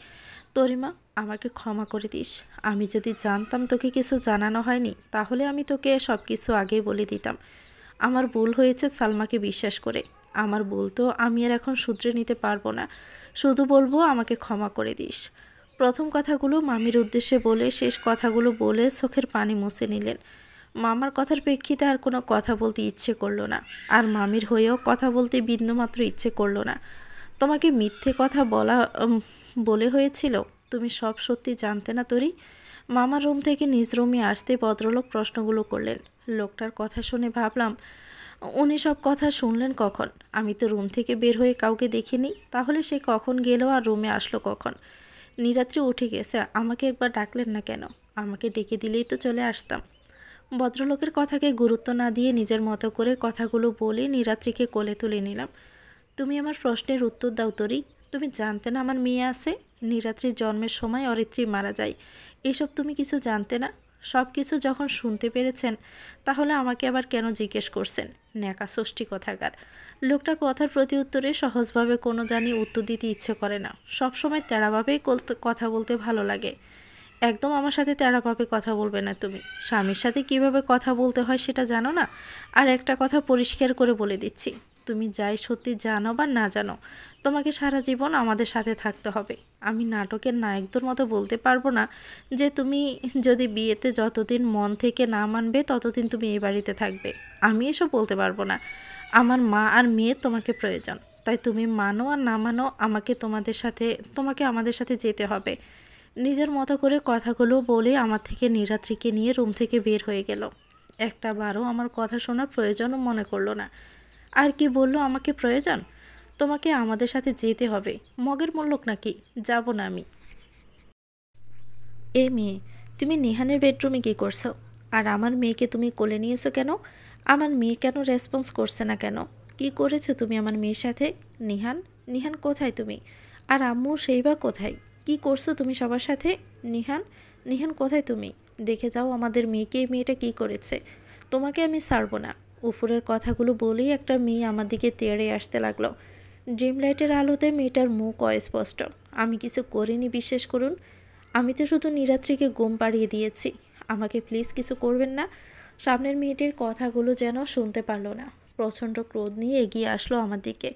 A: তরিমা, আমাকে ক্ষমা করে দিস। আমি যদি জানতাম তোকে কিছু জানানো হয়নি, তাহলে আমি তোকে সব কিছু আগেই বলে দিতাম। আমার ভুল হয়েছে সালমাকে বিশ্বাস করে। আমার ভুল তো আমি আর এখন শুধরে নিতে পারবো না। শুধু বলবো আমাকে ক্ষমা করে দিস। প্রথম কথাগুলো মামির উদ্দেশ্যে বলে শেষ কথাগুলো বলে চোখের পানি মুছে নিলেন। মামার কথার প্রেক্ষিতে আর কোনো কথা বলতে ইচ্ছে করলো না, আর মামির হয়েও কথা বলতে বিন্দুমাত্র ইচ্ছে করলো না। তোমাকে মিথ্যে কথা বলে হয়েছিল? তুমি সব সত্যি জানতে না তরি? মামার রুম থেকে নিজ রুমে আসতে ভদ্রলোক প্রশ্নগুলো করলেন। লোকটার কথা শুনে ভাবলাম, উনি সব কথা শুনলেন কখন? আমি তো রুম থেকে বের হয়ে কাউকে দেখিনি, তাহলে সে কখন গেল আর রুমে আসলো কখন? নিরাত্রি উঠে গেছে, আমাকে একবার ডাকলেন না কেন? আমাকে ডেকে দিলেই তো চলে আসতাম। ভদ্রলোকের কথাকে গুরুত্ব না দিয়ে নিজের মতো করে কথাগুলো বলে নিরাত্রিকে কোলে তুলে নিলাম। তুমি আমার প্রশ্নের উত্তর দাও তরি। তুমি জানতে না আমার মেয়ে আছে? নিরাত্রির জন্মের সময় অরিত্রী মারা যায়। এসব তুমি কিছু জানতে না? সব কিছু যখন শুনতে পেরেছেন, তাহলে আমাকে আবার কেন জিজ্ঞেস করছেন? ন্যাকা ষষ্ঠী কথাকার। লোকটা কথার প্রতি উত্তরে সহজভাবে কোনো জানি উত্তর দিতে ইচ্ছে করে না। সবসময় তেড়াভাবেই কথা বলতে ভালো লাগে। একদম আমার সাথে তেড়াভাবে কথা বলবে না তুমি। স্বামীর সাথে কিভাবে কথা বলতে হয় সেটা জানো না? আর একটা কথা পরিষ্কার করে বলে দিচ্ছি, তুমি যাই সত্যি জানো বা না জানো, তোমাকে সারা জীবন আমাদের সাথে থাকতে হবে। আমি নাটকের নায়কদের মতো বলতে পারবো না যে তুমি যদি বিয়েতে যতদিন মন থেকে না মানবে ততদিন তুমি এই বাড়িতে থাকবে। আমি এসব বলতে পারবো না। আমার মা আর মেয়ে তোমাকে প্রয়োজন, তাই তুমি মানো আর না মানো তোমাকে আমাদের সাথে যেতে হবে। নিজের মতো করে কথাগুলো বলে আমার থেকে নিরাত্রিকে নিয়ে রুম থেকে বের হয়ে গেল। একটা বারও আমার কথা শোনার প্রয়োজনও মনে করলো না। আর কি বললো আমাকে প্রয়োজন? তোমাকে আমাদের সাথে যেতে হবে। মগের মূল্যক নাকি? যাব না আমি। এ মেয়ে, তুমি নিহানের বেডরুমে কী করছো? আর আমার মেয়েকে তুমি কোলে নিয়েছো কেন? আমার মেয়ে কেন রেসপন্স করছে না কেন? কি করেছো তুমি আমার মেয়ের সাথে? নিহান, নিহান কোথায় তুমি? আর আম্মু সেই বা কোথায়? কি করছো তুমি সবার সাথে? নিহান, নিহান কোথায় তুমি? দেখে যাও আমাদের মেয়েকে, এই মেয়েটা কী করেছে। তোমাকে আমি ছাড়বো না। উপরের কথাগুলো বলেই একটা মেয়ে আমার দিকে তেড়ে আসতে লাগলো। ড্রিম লাইটের আলোতে মেয়েটার মুখ অস্পষ্ট। আমি কিছু করিনি, বিশ্বাস করুন। আমি তো শুধু নিরাত্রিকে ঘুম পাড়িয়ে দিয়েছি। আমাকে প্লিজ কিছু করবেন না। সামনের মেয়েটির কথাগুলো যেন শুনতে পারলো না। প্রচণ্ড ক্রোধ নিয়ে এগিয়ে আসলো আমার দিকে।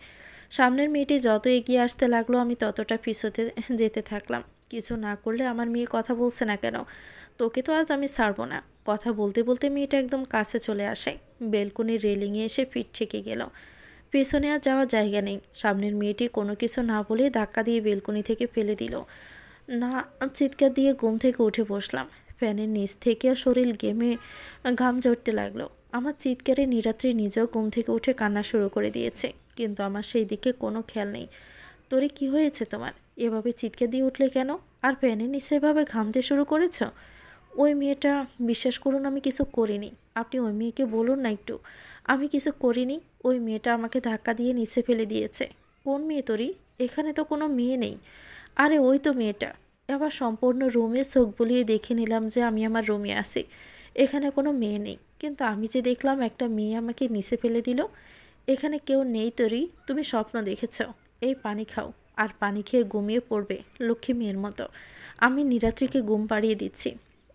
A: সামনের মেয়েটি যত এগিয়ে আসতে লাগলো আমি ততটা পিছোতে যেতে থাকলাম। কিছু না করলে আমার মেয়ে কথা বলছে না কেন? তোকে তো আজ আমি ছাড়বো না। কথা বলতে বলতে মেয়েটা একদম কাছে চলে আসে। বেলকনির রেলিংয়ে এসে পিঠ ঠেকে গেল। পেছনে আর যাওয়ার জায়গা নেই। সামনের মেয়েটি কোনো কিছু না বলে ধাক্কা দিয়ে বেলকনি থেকে ফেলে দিল। না, চিৎকার দিয়ে ঘুম থেকে উঠে বসলাম। ফ্যানের নিচ থেকে শরীর ঘাম ঝরতে লাগলো। আমার চিৎকারে নিরাত্রি নিজেও ঘুম থেকে উঠে কান্না শুরু করে দিয়েছে, কিন্তু আমার সেই দিকে কোনো খেয়াল নেই। তোরে কি হয়েছে তোমার? এভাবে চিৎকার দিয়ে উঠলে কেন? আর ফ্যানের নিচে এভাবে ঘামতে শুরু করেছ? ওই মেয়েটা, বিশ্বাস করুন আমি কিছু করিনি। আপনি ওই মেয়েকে বলুন না একটু, আমি কিছু করিনি। ওই মেয়েটা আমাকে ধাক্কা দিয়ে নিচে ফেলে দিয়েছে। কোন মেয়ে তোরি? এখানে তো কোনো মেয়ে নেই। আরে ওই তো মেয়েটা। আবার সম্পূর্ণ রুমে চোখ বুলিয়ে দেখে নিলাম যে আমি আমার রুমে আছি। এখানে কোনো মেয়ে নেই, কিন্তু আমি যে দেখলাম একটা মেয়ে আমাকে নিচে ফেলে দিল। এখানে কেউ নেই তোরি, তুমি স্বপ্ন দেখেছ। এই পানি খাও, আর পানি খেয়ে ঘুমিয়ে পড়বে লক্ষ্মী মেয়ের মতো। আমি নিরাত্রিকে ঘুম পাড়িয়ে দিচ্ছি।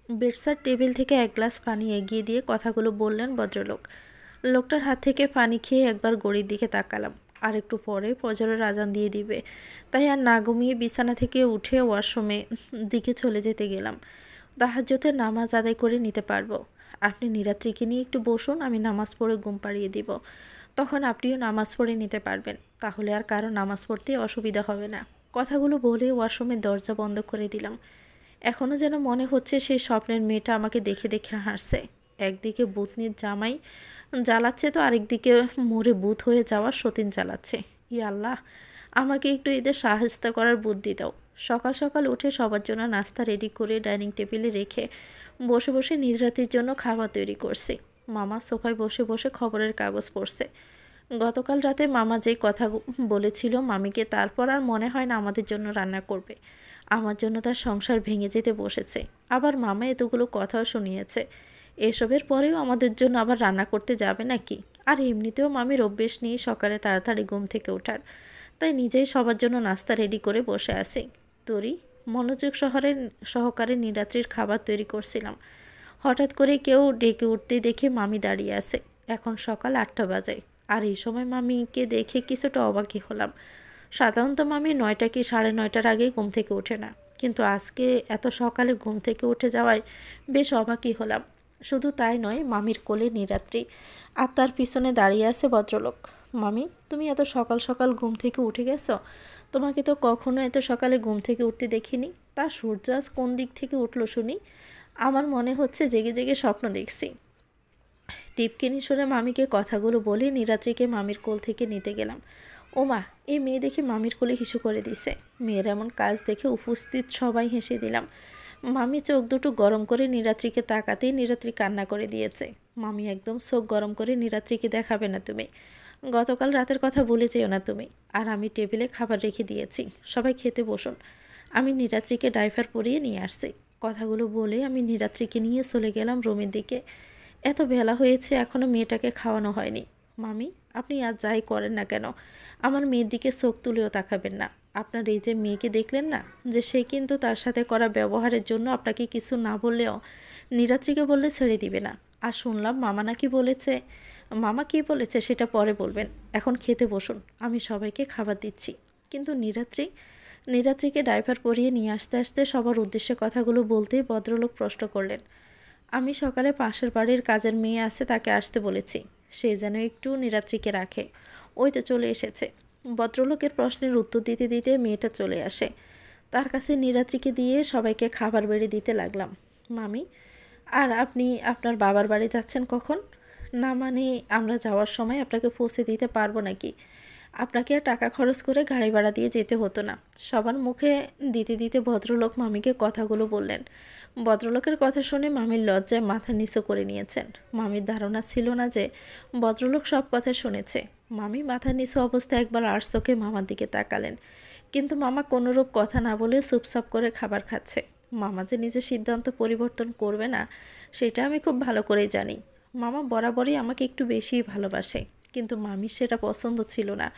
A: বেডসার টেবিল থেকে এক গ্লাস পানি এগিয়ে দিয়ে কথাগুলো বললেন ভদ্রলোক। লোকটার হাত থেকে পানি খেয়ে একবার ঘড়ির দিকে তাকালাম। আর একটু পরে ফজরের আজান দিয়ে দিবে, তাই আর না ঘুমিয়ে বিছানা থেকে উঠে ওয়াশরুমে দিকে চলে যেতে গেলাম। তাহাজ্জুদের নামাজ আদায় করে নিতে পারবো। আপনি নিরাত্রিকে নিয়ে একটু বসুন, আমি নামাজ পড়ে ঘুম পাড়িয়ে দিব। তখন আপনিও নামাজ পড়ে নিতে পারবেন, তাহলে আর কারো নামাজ পড়তে অসুবিধা হবে না। কথাগুলো বলে ওয়াশরুমের দরজা বন্ধ করে দিলাম। এখনও যেন মনে হচ্ছে সেই স্বপ্নের মেয়েটা আমাকে দেখে দেখে হাসছে। একদিকে ভূতনির জামাই জ্বালাচ্ছে, তো আরেকদিকে মরে ভূত হয়ে যাওয়ার সতীন জ্বালাচ্ছে। ইয়া আল্লাহ, আমাকে একটু এদের সাহায্য করার বুদ্ধি দাও। সকাল সকাল উঠে সবার জন্য নাস্তা রেডি করে ডাইনিং টেবিলে রেখে বসে বসে নিদ্রাতির জন্য খাবার তৈরি করছি। মামা সোফায় বসে বসে খবরের কাগজ পড়ছে। গতকাল রাতে মামা যে কথা বলেছিল মামিকে, তারপর আর মনে হয় না আমাদের জন্য রান্না করবে। আমার জন্য তার সংসার ভেঙে যেতে বসেছে। আবার মামা এতগুলো কথাও শুনিয়েছে। এসবের পরেও আমাদের জন্য আবার রান্না করতে যাবে নাকি? আর এমনিতেও মামির অভ্যেস নেই সকালে তাড়াতাড়ি ঘুম থেকে ওঠার। তাই নিজেই সবার জন্য নাস্তা রেডি করে বসে আছি। তরি মনোযোগ সহকারে নীলাদ্রির খাবার তৈরি করছিলাম। হঠাৎ করে কেউ ডেকে উঠতে দেখে মামি দাঁড়িয়ে আছে। এখন সকাল 8টা বাজে, আর এই সময় মামিকে দেখে কিছুটা অবাকই হলাম। সাধারণত মামি 9টা কি 9:30টার আগে ঘুম থেকে ওঠে না, কিন্তু আজকে এত সকালে ঘুম থেকে উঠে যাওয়ায় বেশ অবাকই হলাম। শুধু তাই নয়, মামির কোলে নীলাদ্রি আর তার পিছনে দাঁড়িয়ে আছে ভদ্রলোক। মামি, তুমি এত সকাল সকাল ঘুম থেকে উঠে গেছো? তোমাকে তো কখনো এত সকালে ঘুম থেকে উঠতে দেখিনি। তা সূর্য আজ কোন দিক থেকে উঠলো শুনি? আমার মনে হচ্ছে জেগে জেগে স্বপ্ন দেখছি। টিপকিনি সুরে মামিকে কথাগুলো বলে নীলাদ্রিকে মামির কোল থেকে নিতে গেলাম। ওমা, এই মেয়ে দেখে মামির কোলে হিসু করে দিছে। মেয়ের এমন কাজ দেখে উপস্থিত সবাই হেসে দিলাম। মামি চোখ দুটো গরম করে নীলাদ্রিকে তাকাতেই নীলাদ্রি কান্না করে দিয়েছে। মামি, একদম চোখ গরম করে নীলাদ্রিকে দেখাবে না তুমি। গতকাল রাতের কথা ভুলে যেও না তুমি। আর আমি টেবিলে খাবার রেখে দিয়েছি, সবাই খেতে বসুন। আমি নীলাদ্রিকে ডাইভার পরিয়ে নিয়ে আসছি। কথাগুলো বলে আমি নীলাদ্রিকে নিয়ে চলে গেলাম রুমের দিকে। এত বেলা হয়েছে, এখনও মেয়েটাকে খাওয়ানো হয়নি। মামি, আপনি আজ যাই করেন না কেন, আমার মেয়ের দিকে চোখ তুলেও তাকাবেন না। আপনার এই যে মেয়েকে দেখলেন না, যে সে কিন্তু তার সাথে করা ব্যবহারের জন্য আপনাকে কিছু না বললেও নীলাদ্রিকে বললে ছেড়ে দিবে না। আর শুনলাম মামা নাকি বলেছে। মামা কী বলেছে সেটা পরে বলবেন, এখন খেতে বসুন, আমি সবাইকে খাবার দিচ্ছি। কিন্তু নীলাদ্রিকে ড্রাইভার পরিয়ে নিয়ে আসতে আসতে সবার উদ্দেশ্যে কথাগুলো বলতেই ভদ্রলোক প্রশ্ন করলেন। আমি সকালে পাশের বাড়ির কাজের মেয়ে আছে, তাকে আসতে বলেছি, সে যেন একটু নীলাদ্রিকে রাখে। ওই তো চলে এসেছে। ভদ্রলোকের প্রশ্নের উত্তর দিতে দিতে মেয়েটা চলে আসে। তার কাছে নীলাদ্রিকে দিয়ে সবাইকে খাবার বেড়ে দিতে লাগলাম। মামি, আর আপনি আপনার বাবার বাড়ি যাচ্ছেন কখন? না মানে, আমরা যাওয়ার সময় আপনাকে পৌঁছে দিতে পারবো নাকি? আপনাকে আর টাকা খরচ করে গাড়ি ভাড়া দিয়ে যেতে হতো না। সবার মুখে দিতে দিতে ভদ্রলোক মামিকে কথাগুলো বললেন। ভদ্রলোকের কথা শুনে মামির লজ্জায় মাথা নিচু করে নিয়েছেন। মামির ধারণা ছিল না যে ভদ্রলোক সব কথা শুনেছে। মামি মাথা নিচু অবস্থায় একবার আর চোখে মামার দিকে তাকালেন, কিন্তু মামা কোনোরূপ কথা না বলে চুপচাপ করে খাবার খাচ্ছে। মামা যে নিজের সিদ্ধান্ত পরিবর্তন করবে না, সেটা আমি খুব ভালো করেই জানি। মামা বরাবরই আমাকে একটু বেশিই ভালোবাসে, কিন্তু মামির সেটা পছন্দ ছিল না।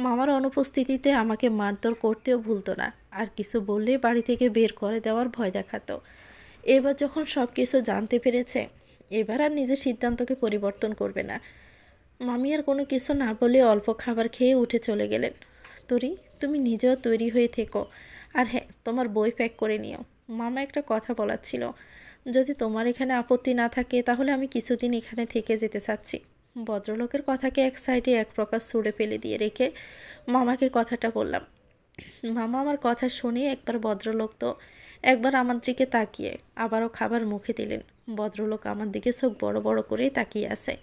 A: মামার অনুপস্থিতিতে আমাকে মারধর করতেও ভুলতো না, আর কিছু বললে বাড়ি থেকে বের করে দেওয়ার ভয় দেখাতো। এবার যখন সব কিছু জানতে পেরেছে, এবার আর নিজের সিদ্ধান্তকে পরিবর্তন করবে না। মামি আর কোনো কিছু না বলে অল্প খাবার খেয়ে উঠে চলে গেলেন। তরি, তুমি নিজেও তৈরি হয়ে থেকো, আর হ্যাঁ, তোমার বই প্যাক করে নিও। মামা একটা কথা বলার ছিল। যদি তোমার এখানে আপত্তি না থাকে, তাহলে আমি কিছুদিন এখানে থেকে যেতে চাচ্ছি। ভদ্রলোকের কথাকে এক সাইডে এক প্রকার ছুঁড়ে ফেলে দিয়ে রেখে মামাকে কথাটা বললাম। মামা আমার কথা শুনে একবার ভদ্রলোক তো একবার আমার দিকে তাকিয়ে আবারও খাবার মুখে দিলেন। ভদ্রলোক আমার দিকে চোখ বড় বড় করেই তাকিয়ে আছে।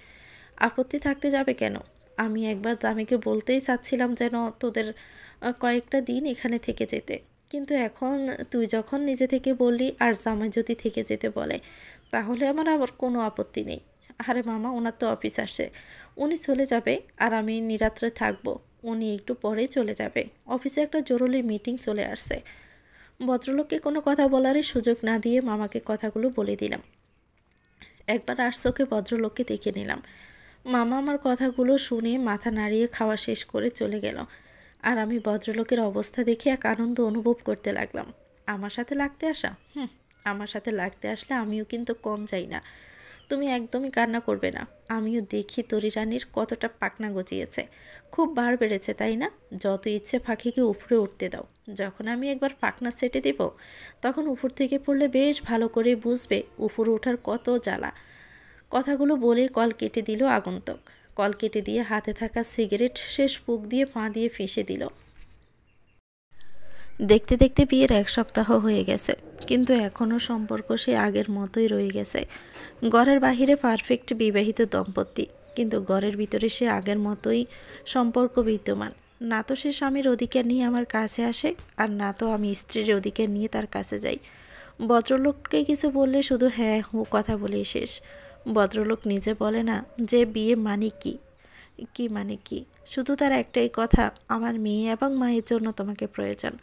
A: আপত্তি থাকতে যাবে কেন? আমি একবার জামিকে বলতেই চাচ্ছিলাম যেন তোদের কয়েকটা দিন এখানে থেকে যেতে, কিন্তু এখন তুই যখন নিজে থেকে বললি, আর জামাই যদি থেকে যেতে বলে, তাহলে আমার কোনো আপত্তি নেই। আরে মামা, ওনার তো অফিস আসে, উনি চলে যাবে আর আমি নিরাত্রে থাকবো। উনি একটু পরেই চলে যাবে, অফিসে একটা জরুরি মিটিং চলে আসছে। ভদ্রলোককে কোনো কথা বলারই সুযোগ না দিয়ে মামাকে কথাগুলো বলে দিলাম। একবার আর চোখে ভদ্রলোককে দেখে নিলাম। মামা আমার কথাগুলো শুনে মাথা নাড়িয়ে খাওয়া শেষ করে চলে গেল। আর আমি ভদ্রলোকের অবস্থা দেখে এক আনন্দ অনুভব করতে লাগলাম। আমার সাথে লাগতে আসা? আমার সাথে লাগতে আসলে আমিও কিন্তু কম যাই না। তুমি একদমই কান্না করবে না। আমিও দেখি তরি রানীর কতটা পাকনা গজিয়েছে, খুব বার বেড়েছে, তাই না? যত ইচ্ছে পাখিকে উপরে উঠতে দাও। যখন আমি একবার পাকনা সেটে দেব, তখন উপর থেকে পড়লে বেশ ভালো করে বুঝবে উপরে ওঠার কত জ্বালা। কথাগুলো বলে কল কেটে দিল আগন্তুক। কল কেটে দিয়ে হাতে থাকা সিগারেট শেষ ফুঁক দিয়ে পা দিয়ে ফেঁসে দিল। দেখতে দেখতে বিয়ের 1 সপ্তাহ হয়ে গেছে, কিন্তু এখনও সম্পর্ক সে আগের মতোই রয়ে গেছে। ঘরের বাহিরে পারফেক্ট বিবাহিত দম্পতি, কিন্তু ঘরের ভিতরে সে আগের মতোই সম্পর্ক বিদ্যমান। না তো সে স্বামীর অধিকার নিয়ে আমার কাছে আসে, আর না তো আমি স্ত্রীর অধিকার নিয়ে তার কাছে যাই। ভদ্রলোককে কিছু বললে শুধু হ্যাঁ হু কথা বলেই শেষ। ভদ্রলোক নিজে বলে না যে বিয়ে মানে কি, কি মানে কি, শুধু তার একটাই কথা, আমার মেয়ে এবং মায়ের জন্য তোমাকে প্রয়োজন।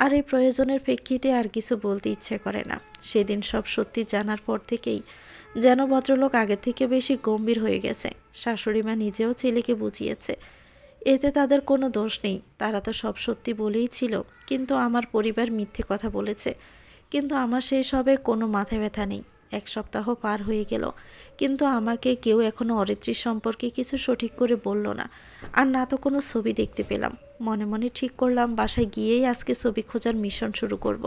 A: আর এই প্রয়োজনের প্রেক্ষিতে আর কিছু বলতে ইচ্ছে করে না। সেদিন সব সত্যি জানার পর থেকেই যেন ভদ্রলোক আগের থেকে বেশি গম্ভীর হয়ে গেছে। শাশুড়ি মা নিজেও ছেলেকে বুঝিয়েছে, এতে তাদের কোনো দোষ নেই, তারা তো সব সত্যি বলেই ছিল। কিন্তু আমার পরিবার মিথ্যে কথা বলেছে, কিন্তু আমার সেই সবে কোনো মাথা ব্যথা নেই। 1 সপ্তাহ পার হয়ে গেল, কিন্তু আমাকে কেউ এখনও অরিত্রীর সম্পর্কে কিছু সঠিক করে বলল না। আর না তো কোনো ছবি দেখতে পেলাম। মনে মনে ঠিক করলাম বাসায় গিয়েই আজকে ছবি খোঁজার মিশন শুরু করব।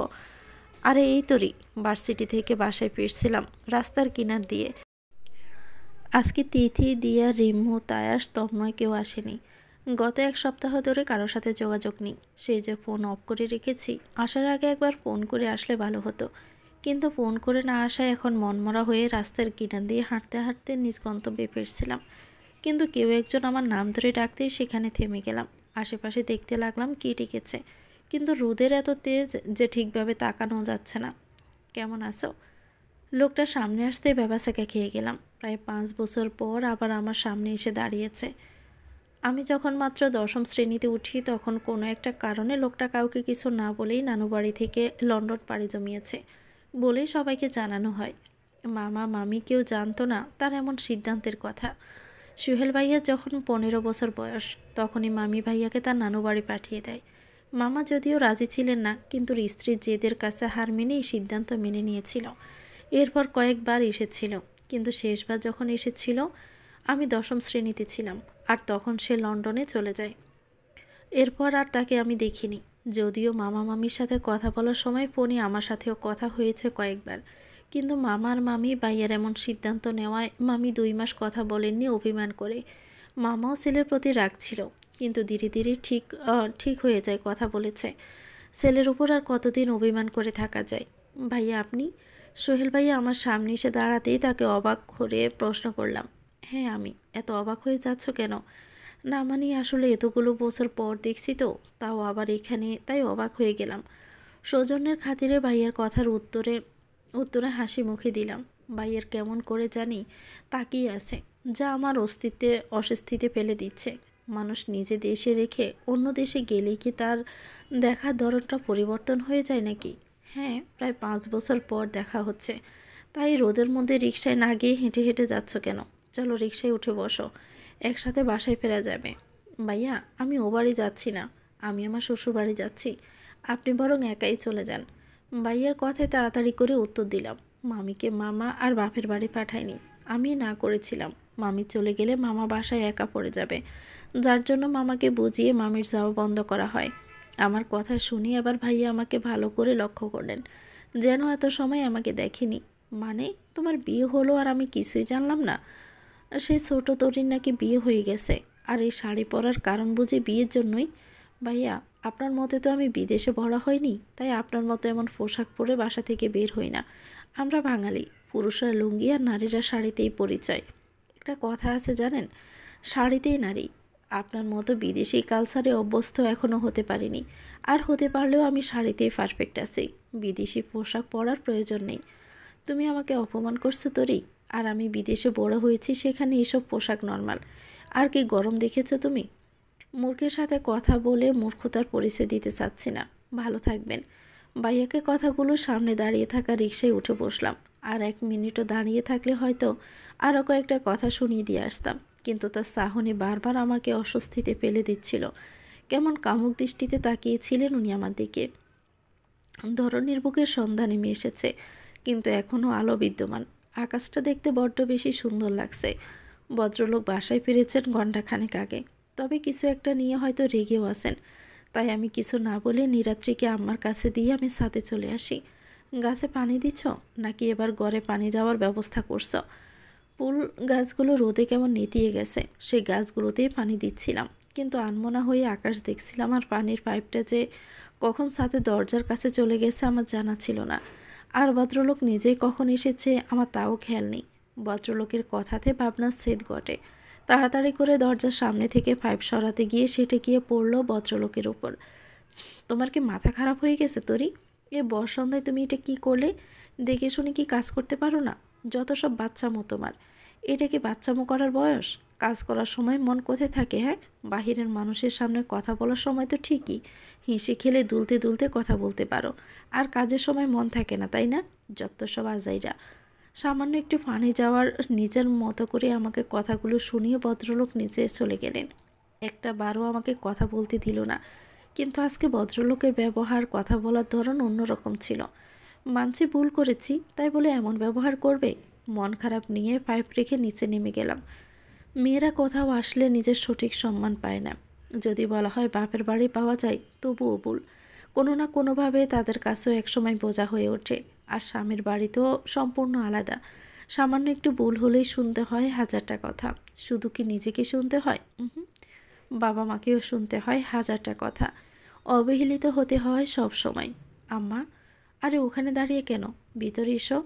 A: আরে এই তোরই, ভার্সিটি থেকে বাসায় ফিরছিলাম রাস্তার কিনার দিয়ে। আজকে তিথি, দিয়া, রিম্মু, তায়াস, তন্ময় কেউ আসেনি। গত 1 সপ্তাহ ধরে কারোর সাথে যোগাযোগ নেই। সেই যে ফোন অফ করে রেখেছি, আসার আগে একবার ফোন করে আসলে ভালো হতো। কিন্তু ফোন করে না আসায় এখন মনমরা হয়ে রাস্তার কিনার দিয়ে হাঁটতে হাঁটতে নিজ গন্তব্যে ফিরছিলাম। কিন্তু কেউ একজন আমার নাম ধরে ডাকতেই সেখানে থেমে গেলাম। আশেপাশে দেখতে লাগলাম কে ডেকেছে, কিন্তু রোদের এত তেজ যে ঠিকভাবে তাকানো যাচ্ছে না। কেমন আছো? লোকটা সামনে আসতে ভ্যাবাচ্যাকা খেয়ে গেলাম। প্রায় 5 বছর পর আবার আমার সামনে এসে দাঁড়িয়েছে। আমি যখন মাত্র 10ম শ্রেণীতে উঠি তখন কোনো একটা কারণে লোকটা কাউকে কিছু না বলেই নানু বাড়ি থেকে লন্ডন পাড়ি জমিয়েছে বলেই সবাইকে জানানো হয়। মামা মামি কেউ জানতো না তার এমন সিদ্ধান্তের কথা। সুহেল ভাইয়ার যখন 15 বছর বয়স তখনই মামি ভাইয়াকে তার নানু বাড়ি পাঠিয়ে দেয়। মামা যদিও রাজি ছিলেন না, কিন্তু স্ত্রীর জেদের কাছে হার মেনেই সিদ্ধান্ত মেনে নিয়েছিল। এরপর কয়েকবার এসেছিল, কিন্তু শেষবার যখন এসেছিল আমি 10ম শ্রেণীতে ছিলাম, আর তখন সে লন্ডনে চলে যায়। এরপর আর তাকে আমি দেখিনি। যদিও মামা মামির সাথে কথা বলার সময় ফোনে আমার সাথেও কথা হয়েছে কয়েকবার, কিন্তু মামার মামি ভাইয়ের এমন সিদ্ধান্ত নেওয়ায় মামি 2 মাস কথা বলেননি অভিমান করে। মামাও ছেলের প্রতি রাগ ছিল, কিন্তু ধীরে ধীরে ঠিক হয়ে যায় কথা বলেছে। ছেলের উপর আর কতদিন অভিমান করে থাকা যায়। ভাইয়া আপনি? সোহেল ভাইয়া আমার সামনে এসে দাঁড়াতেই তাকে অবাক করে প্রশ্ন করলাম। হ্যাঁ আমি। এত অবাক হয়ে যাচ্ছ কেন? না মানে আসলে এতগুলো বছর পর দেখছি তো, তাও আবার এখানে, তাই অবাক হয়ে গেলাম। সৌজন্যের খাতিরে ভাইয়ের কথার উত্তরে হাসি মুখে দিলাম। ভাইয়ের কেমন করে জানি তাকিয়ে আছে, যা আমার অস্বস্তিতে ফেলে দিচ্ছে। মানুষ নিজে দেশে রেখে অন্য দেশে গেলেই কি তার দেখার ধরনটা পরিবর্তন হয়ে যায় নাকি? হ্যাঁ, প্রায় 5 বছর পর দেখা হচ্ছে। তাই রোদের মধ্যে রিকশায় না গিয়ে হেঁটে হেঁটে যাচ্ছ কেন? চলো রিকশায় উঠে বসো, একসাথে বাসায় ফেরা যাবে। ভাইয়া আমি ও বাড়ি যাচ্ছি না, আমি আমার শ্বশুর বাড়ি যাচ্ছি। আপনি বরং একাই চলে যান। ভাইয়ার কথায় তাড়াতাড়ি করে উত্তর দিলাম। মামিকে মামা আর বাপের বাড়ি পাঠায়নি, আমি না করেছিলাম। মামি চলে গেলে মামা বাসায় একা পড়ে যাবে, যার জন্য মামাকে বুঝিয়ে মামির যাওয়া বন্ধ করা হয়। আমার কথা শুনে আবার ভাইয়া আমাকে ভালো করে লক্ষ্য করলেন, যেন এত সময় আমাকে দেখেনি। মানে তোমার বিয়ে হলো আর আমি কিছুই জানলাম না? সেই ছোট তরির নাকি বিয়ে হয়ে গেছে, আর এই শাড়ি পরার কারণ বুঝি বিয়ের জন্যই? ভাইয়া আপনার মতে তো আমি বিদেশে বড় হইনি, তাই আপনার মতো এমন পোশাক পরে বাসা থেকে বের হই না। আমরা বাঙালি, পুরুষরা লুঙ্গি আর নারীরা শাড়িতেই পরিচয়। একটা কথা আছে জানেন, শাড়িতেই নারী। আপনার মতো বিদেশি কালচারে অভ্যস্ত এখনও হতে পারিনি, আর হতে পারলেও আমি শাড়িতেই পারফেক্ট আছি। বিদেশি পোশাক পরার প্রয়োজন নেই। তুমি আমাকে অপমান করছো তরি, আর আমি বিদেশে বড় হয়েছি, সেখানে এসব পোশাক নর্মাল। আর কি গরম দেখেছো তুমি? মূর্খের সাথে কথা বলে মূর্খতার পরিচয় দিতে চাচ্ছি না। ভালো থাকবেন। ভাইয়াকে কথাগুলো সামনে দাঁড়িয়ে থাকা রিকশায় উঠে বসলাম। আর 1 মিনিটও দাঁড়িয়ে থাকলে হয়তো আরও কয়েকটা কথা শুনিয়ে দিয়ে আসতাম, কিন্তু তার চাহনি বারবার আমাকে অস্বস্তিতে ফেলে দিচ্ছিল। কেমন কামুক দৃষ্টিতে তাকিয়েছিলেন উনি আমার দিকে। ধরনীর বুকের সন্ধ্যা নেমে এসেছে, কিন্তু এখনও আলো বিদ্যমান। আকাশটা দেখতে বড্ড বেশি সুন্দর লাগছে। ভদ্রলোক বাসায় ফিরেছেন ঘণ্টাখানেক আগে, তবে কিছু একটা নিয়ে হয়তো রেগেও আছেন। তাই আমি কিছু না বলে নিরাত্রিকে আম্মার কাছে দিয়ে আমি ছাদে চলে আসি। গাছে পানি দিচ্ছ নাকি এবার ঘরে পানি যাওয়ার ব্যবস্থা করছো? ফুল গাছগুলো রোদে কেমন নেতিয়ে গেছে, সেই গাছগুলোতেই পানি দিচ্ছিলাম। কিন্তু আনমনা হয়ে আকাশ দেখছিলাম, আর পানির পাইপটা যে কখন ছাদে দরজার কাছে চলে গেছে আমার জানা ছিল না। আর ভদ্রলোক নিজেই কখন এসেছে আমার তাও খেয়াল নেই। ভদ্রলোকের কথাতে ভাবনার ছেদ ঘটে। তাড়াতাড়ি করে দরজার সামনে থেকে পাইপ সরাতে গিয়ে সেটে গিয়ে পড়লো ভদ্রলোকের উপর। তোমার কি মাথা খারাপ হয়ে গেছে তরি? এ বর্ষন্ধায় তুমি এটা কি করলে? দেখে শুনে কি কাজ করতে পারো না? যত সব বাচ্চামো তোমার। এটা কি বাচ্চামো করার বয়স? কাজ করার সময় মন কোথায় থাকে? হ্যাঁ, বাহিরের মানুষের সামনে কথা বলার সময় তো ঠিকই হেসে খেলে দুলতে দুলতে কথা বলতে পারো, আর কাজের সময় মন থাকে না, তাই না? যত সব আজাইরা। সামান্য একটু পানি যাওয়ার নিজের মতো করে আমাকে কথাগুলো শুনিয়ে ভদ্রলোক নিচে চলে গেলেন। একটা বারও আমাকে কথা বলতে দিল না। কিন্তু আজকে ভদ্রলোকের ব্যবহার, কথা বলার ধরন অন্যরকম ছিল। মানছি ভুল করেছি, তাই বলে এমন ব্যবহার করবে? মন খারাপ নিয়ে পাইপ রেখে নিচে নেমে গেলাম। মেয়েরা কোথাও আসলে নিজের সঠিক সম্মান পায় না। যদি বলা হয় বাপের বাড়ি পাওয়া যায়, তবুও ভুল। কোনো না কোনোভাবে তাদের কাছেও একসময় বোঝা হয়ে ওঠে। আর স্বামীর বাড়ি তো সম্পূর্ণ আলাদা। সামান্য একটু ভুল হলেই শুনতে হয় হাজারটা কথা। শুধু কি নিজেকে শুনতে হয়? বাবা মাকেও শুনতে হয় হাজারটা কথা। অবহেলিত হতে হয় সব সময়। আম্মা, আরে ওখানে দাঁড়িয়ে কেন? ভিতরে এসো।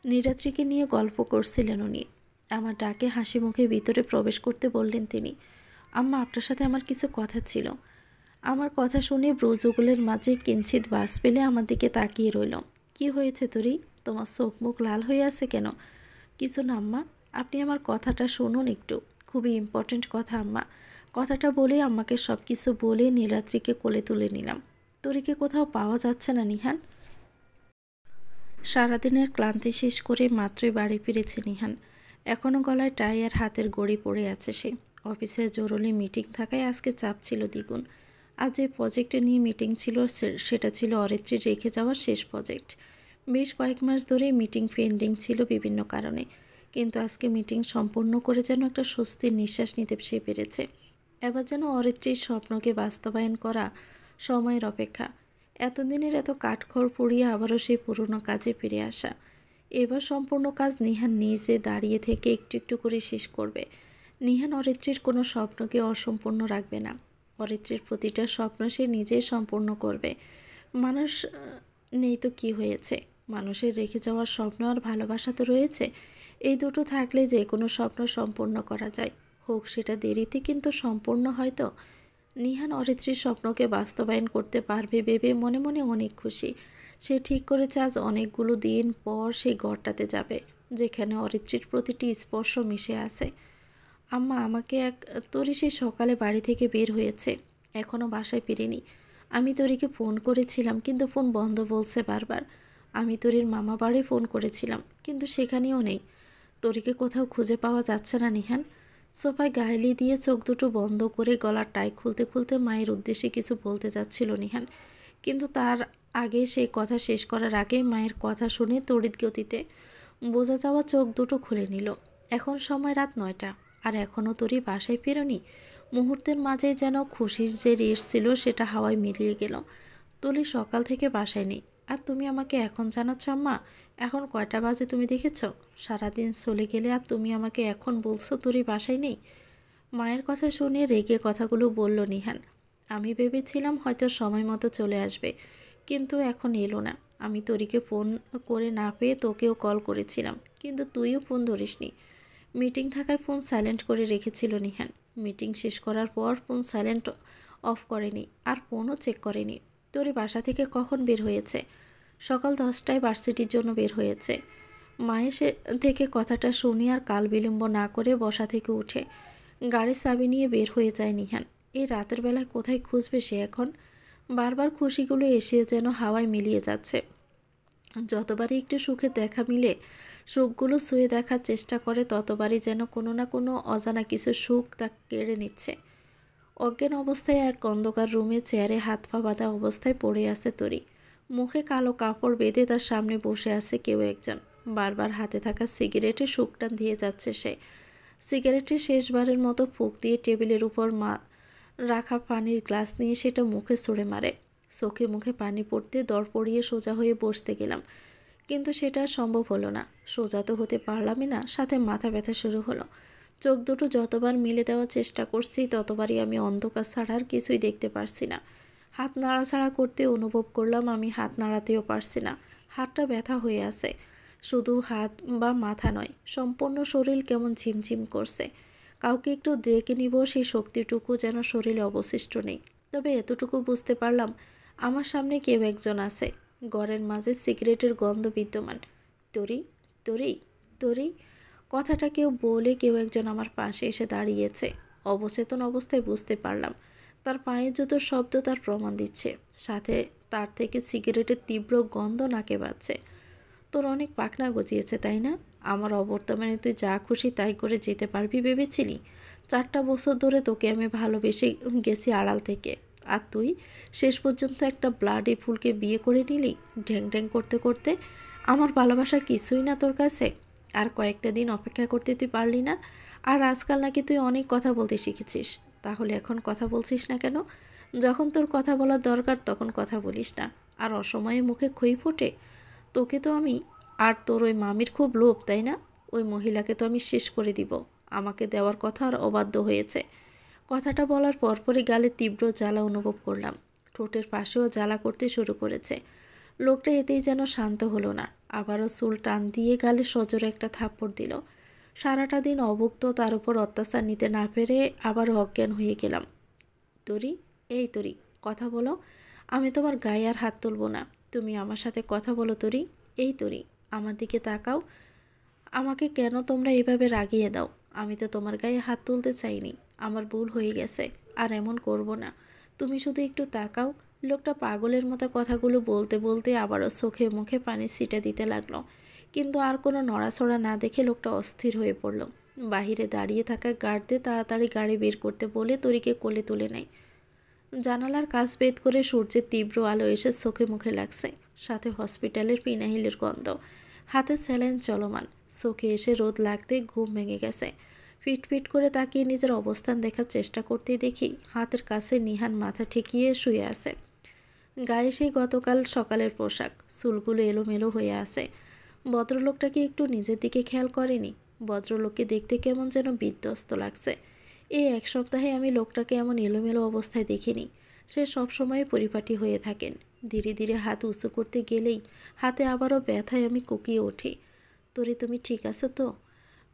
A: নীলাদ্রিকে নিয়ে গল্প করছিলেন উনি। আমার ডাকে হাসি মুখে ভিতরে প্রবেশ করতে বললেন তিনি। আম্মা, আপনার সাথে আমার কিছু কথা ছিল। আমার কথা শুনে ব্রজগুলের মাঝে কিঞ্চিত বাস পেলে আমার দিকে তাকিয়ে রইল। কি হয়েছে তোরই? তোমার চোখ মুখ লাল হয়ে আছে কেন? কিছু না আম্মা, আপনি আমার কথাটা শুনুন একটু। খুবই ইম্পর্ট্যান্ট কথা আম্মা। কথাটা বলে আম্মাকে সব কিছু বলে নীলাদ্রিকে কোলে তুলে নিলাম। তোরিকে কোথাও পাওয়া যাচ্ছে না নিহান। সারাদিনের ক্লান্তি শেষ করে মাত্রই বাড়ি ফিরেছে নিহান। এখনও গলায় টাই আর হাতের ঘড়ি পড়ে আছে সে। অফিসে জরুরি মিটিং থাকায় আজকে চাপ ছিল দ্বিগুণ। আজ যে প্রজেক্টে নিয়ে মিটিং ছিল সেটা ছিল অরিত্রীর রেখে যাওয়ার শেষ প্রজেক্ট। বেশ কয়েক মাস ধরে মিটিং পেন্ডিং ছিল বিভিন্ন কারণে, কিন্তু আজকে মিটিং সম্পূর্ণ করে যেন একটা স্বস্তির নিঃশ্বাস নিতে সে পেরেছে। এবার যেন অরিত্রীর স্বপ্নকে বাস্তবায়ন করা সময়ের অপেক্ষা। এতদিনের এত কাঠখড় পুড়িয়ে আবারও সেই পুরনো কাজে ফিরে আসা। এবার সম্পূর্ণ কাজ নিহান নিজে দাঁড়িয়ে থেকে একটু একটু করে শেষ করবে। নিহান অরিত্রীর কোনো স্বপ্নকে অসম্পূর্ণ রাখবে না। অরিত্রীর প্রতিটা স্বপ্ন সে নিজেই সম্পূর্ণ করবে। মানুষ নেই তো কি হয়েছে? মানুষের রেখে যাওয়ার স্বপ্ন আর ভালোবাসা তো রয়েছে। এই দুটো থাকলে যে কোনো স্বপ্ন সম্পূর্ণ করা যায়। হোক সেটা দেরিতে, কিন্তু সম্পূর্ণ হয়তো। নিহান অরিত্রীর স্বপ্নকে বাস্তবায়ন করতে পারবে ভেবে মনে মনে অনেক খুশি। সে ঠিক করেছে আজ অনেকগুলো দিন পর সেই ঘরটাতে যাবে, যেখানে অরিত্রীর প্রতিটি স্পর্শ মিশে আছে। আম্মা, আমাকে তোরি সে সকালে বাড়ি থেকে বের হয়েছে, এখনও বাসায় ফিরেনি। আমি তোরিকে ফোন করেছিলাম, কিন্তু ফোন বন্ধ বলছে বারবার। আমি তোরির মামা বাড়ি ফোন করেছিলাম, কিন্তু সেখানেও নেই। তোরিকে কোথাও খুঁজে পাওয়া যাচ্ছে না নিহান। সোফায় গায়েলি দিয়ে চোখ দুটো বন্ধ করে গলার টাই খুলতে খুলতে মায়ের উদ্দেশ্যে কিছু বলতে যাচ্ছিল নিহান, কিন্তু তার আগে সেই কথা শেষ করার আগে মায়ের কথা শুনে তড়িৎ গতিতে বোঝা যাওয়া চোখ দুটো খুলে নিল। এখন সময় রাত 9টা, আর এখনও তোরই বাসায় ফেরোনি। মুহূর্তের মাঝে যেন খুশির যে রেশ ছিল সেটা হাওয়ায় মিলিয়ে গেল। তুলি সকাল থেকে বাসায় নেই, আর তুমি আমাকে এখন জানাচ্ছ আম্মা? এখন কয়টা বাজে তুমি দেখেছ? সারাদিন চলে গেলে আর তুমি আমাকে এখন বলছো তোরই বাসায় নেই? মায়ের কথা শুনে রেগে কথাগুলো বলল নিহান। আমি ভেবেছিলাম হয়তো সময় মতো চলে আসবে, কিন্তু এখন এলো না। আমি তোরিকে ফোন করে না পেয়ে তোকেও কল করেছিলাম, কিন্তু তুইও ফোন ধরিসনি। মিটিং থাকায় ফোন সাইলেন্ট করে রেখেছিল নিহান। মিটিং শেষ করার পর ফোন সাইলেন্ট অফ করেনি, আর ফোনও চেক করেনি। তোরি বাসা থেকে কখন বের হয়েছে? সকাল 10টায় ভার্সিটির জন্য বের হয়েছে। মায়ের থেকে কথাটা শুনি আর কাল বিলম্ব না করে বসা থেকে উঠে গাড়ির চাবি নিয়ে বের হয়ে যায় নিহান। এই রাতের বেলায় কোথায় খুঁজবে সে এখন? বারবার খুশিগুলো এসে যেন হাওয়ায় মিলিয়ে যাচ্ছে। যতবারই একটু সুখের দেখা মিলে সুখগুলো ছুঁয়ে দেখার চেষ্টা করে, ততবারই যেন কোনো না কোনো অজানা কিছু সুখ তা কেড়ে নিচ্ছে। অজ্ঞান অবস্থায় এক অন্ধকার রুমে চেয়ারে হাত পা বাঁধা অবস্থায় পড়ে আছে তরি। মুখে কালো কাপড় বেঁধে তার সামনে বসে আছে কেউ একজন। বারবার হাতে থাকা সিগারেটে শুকটান দিয়ে যাচ্ছে সে। সিগারেটের শেষবারের মতো ফুঁক দিয়ে টেবিলের উপর রাখা পানির গ্লাস নিয়ে সেটা মুখে ছুঁড়ে মারে। চোখে মুখে পানি পড়তে দর পড়িয়ে সোজা হয়ে বসতে গেলাম, কিন্তু সেটা সম্ভব হলো না। সোজা তো হতে পারলামই না, সাথে মাথা ব্যথা শুরু হলো। চোখ দুটো যতবার মিলে দেওয়ার চেষ্টা করছি, ততবারই আমি অন্ধকার ছাড়া আর কিছুই দেখতে পারছি না। হাত নাড়াচাড়া করতে অনুভব করলাম আমি হাত নাড়াতেও পারছি না। হাতটা ব্যথা হয়ে আছে। শুধু হাত বা মাথা নয়, সম্পূর্ণ শরীর কেমন ঝিমঝিম করছে। কাউকে একটু ডেকে নিব, সেই শক্তিটুকু যেন শরীরে অবশিষ্ট নেই। তবে এতটুকু বুঝতে পারলাম, আমার সামনে কেউ একজন আছে। ঘরের মাঝে সিগারেটের গন্ধ বিদ্যমান। তরি, তরি, তরি, কথাটা কেউ বলে কেউ একজন আমার পাশে এসে দাঁড়িয়েছে। অবচেতন অবস্থায় বুঝতে পারলাম তার পায়ের জুতোর শব্দ তার প্রমাণ দিচ্ছে, সাথে তার থেকে সিগারেটের তীব্র গন্ধ নাকে বাজছে। তোর অনেক পাখনা গজিয়েছে তাই না? আমার অবর্তমানে তুই যা খুশি তাই করে যেতে পারবি ভেবেছিলি? 4টা বছর ধরে তোকে আমি ভালোবেসে গেছি আড়াল থেকে, আর তুই শেষ পর্যন্ত একটা ব্লাডি ফুলকে বিয়ে করে নিলি ঢ্যাং ঢ্যাং করতে করতে। আমার ভালোবাসা কিছুই না তোর কাছে? আর কয়েকটা দিন অপেক্ষা করতে তুই পারলি না? আর আজকাল নাকি তুই অনেক কথা বলতে শিখেছিস, তাহলে এখন কথা বলছিস না কেন? যখন তোর কথা বলার দরকার তখন কথা বলিস না, আর অসময়ে মুখে খই ফোটে। তোকে তো আমি, আর তোর ওই মামির খুব লোভ তাই না? ওই মহিলাকে তো আমি শেষ করে দিব, আমাকে দেওয়ার কথা আর অবাধ্য হয়েছে। কথাটা বলার পরপরই গালে তীব্র জ্বালা অনুভব করলাম, ঠোঁটের পাশেও জ্বালা করতে শুরু করেছে। লোকটা এতেই যেন শান্ত হলো না, আবারও চুল টান দিয়ে গালে সজোরে একটা থাপ্পড় দিল। সারাটা দিন অভুক্ত তার উপর অত্যাচার নিতে না পেরে আবারও অজ্ঞান হয়ে গেলাম। তরি, এই তরি, কথা বলো। আমি তোমার গায়ে আর হাত তুলব না, তুমি আমার সাথে কথা বলো তরি। এই তরি, আমার দিকে তাকাও। আমাকে কেন তোমরা এভাবে রাগিয়ে দাও? আমি তো তোমার গায়ে হাত তুলতে চাইনি, আমার ভুল হয়ে গেছে, আর এমন করব না। তুমি শুধু একটু তাকাও। লোকটা পাগলের মতো কথাগুলো বলতে বলতে আবারও চোখে মুখে পানি ছিটে দিতে লাগলো, কিন্তু আর কোনো নড়াচড়া না দেখে লোকটা অস্থির হয়ে পড়ল। বাহিরে দাঁড়িয়ে থাকা গার্ডদের তাড়াতাড়ি গাড়ি বের করতে বলে তরিকে কোলে তুলে নেয়। জানালার কাচ ভেদ করে সূর্যের তীব্র আলো এসে চোখে মুখে লাগছে, সাথে হসপিটালের ফিনাইলের গন্ধ। হাতে স্যালাইন চলমান, চোখে এসে রোদ লাগতে ঘুম ভেঙে গেছে। ফিটফিট করে তাকিয়ে নিজের অবস্থান দেখার চেষ্টা করতেই দেখি হাতের কাছে নিহান মাথা ঠেকিয়ে শুয়ে আছে। গায়ে সেই গতকাল সকালের পোশাক, চুলগুলো এলোমেলো হয়ে আছে। ভদ্রলোকটাকে একটু নিজের দিকে খেয়াল করেনি? ভদ্রলোককে দেখতে কেমন যেন বিধ্বস্ত লাগছে। এই 1 সপ্তাহে আমি লোকটাকে এমন এলোমেলো অবস্থায় দেখিনি। সে সবসময় পরিপাটি হয়ে থাকেন। ধীরে ধীরে হাত উঁচু করতে গেলেই হাতে আবারও ব্যথায় আমি কুকিয়ে উঠি। তোরে, তুমি ঠিক আছো তো?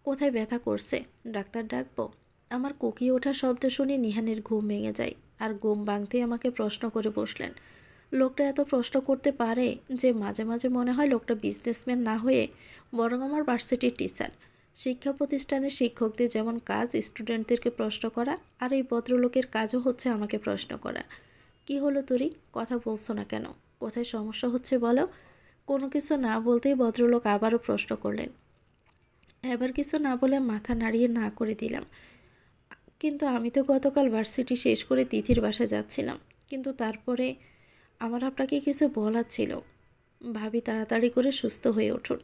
A: কোথায় ব্যথা করছে? ডাক্তার ডাকবো? আমার কুকিয়ে ওঠা শব্দ শুনে নিহানের ঘুম ভেঙে যায়, আর ঘুম ভাঙতেই আমাকে প্রশ্ন করে বসলেন। লোকটা এত প্রশ্ন করতে পারে যে মাঝে মাঝে মনে হয় লোকটা বিজনেসম্যান না হয়ে বরং আমার ভার্সিটির টিচার। শিক্ষা প্রতিষ্ঠানের শিক্ষকদের যেমন কাজ স্টুডেন্টদেরকে প্রশ্ন করা, আর এই ভদ্রলোকের কাজও হচ্ছে আমাকে প্রশ্ন করা। কি হলো তোরই, কথা বলছো না কেন? কোথায় সমস্যা হচ্ছে বলো? কোনো কিছু না বলতেই ভদ্রলোক আবারও প্রশ্ন করলেন। এবার কিছু না বলে মাথা নাড়িয়ে না করে দিলাম। কিন্তু আমি তো গতকাল ভার্সিটি শেষ করে তিথির বাসায় যাচ্ছিলাম, কিন্তু তারপরে আমার আপনাকে কিছু বলার ছিল। ভাবি তাড়াতাড়ি করে সুস্থ হয়ে উঠুন।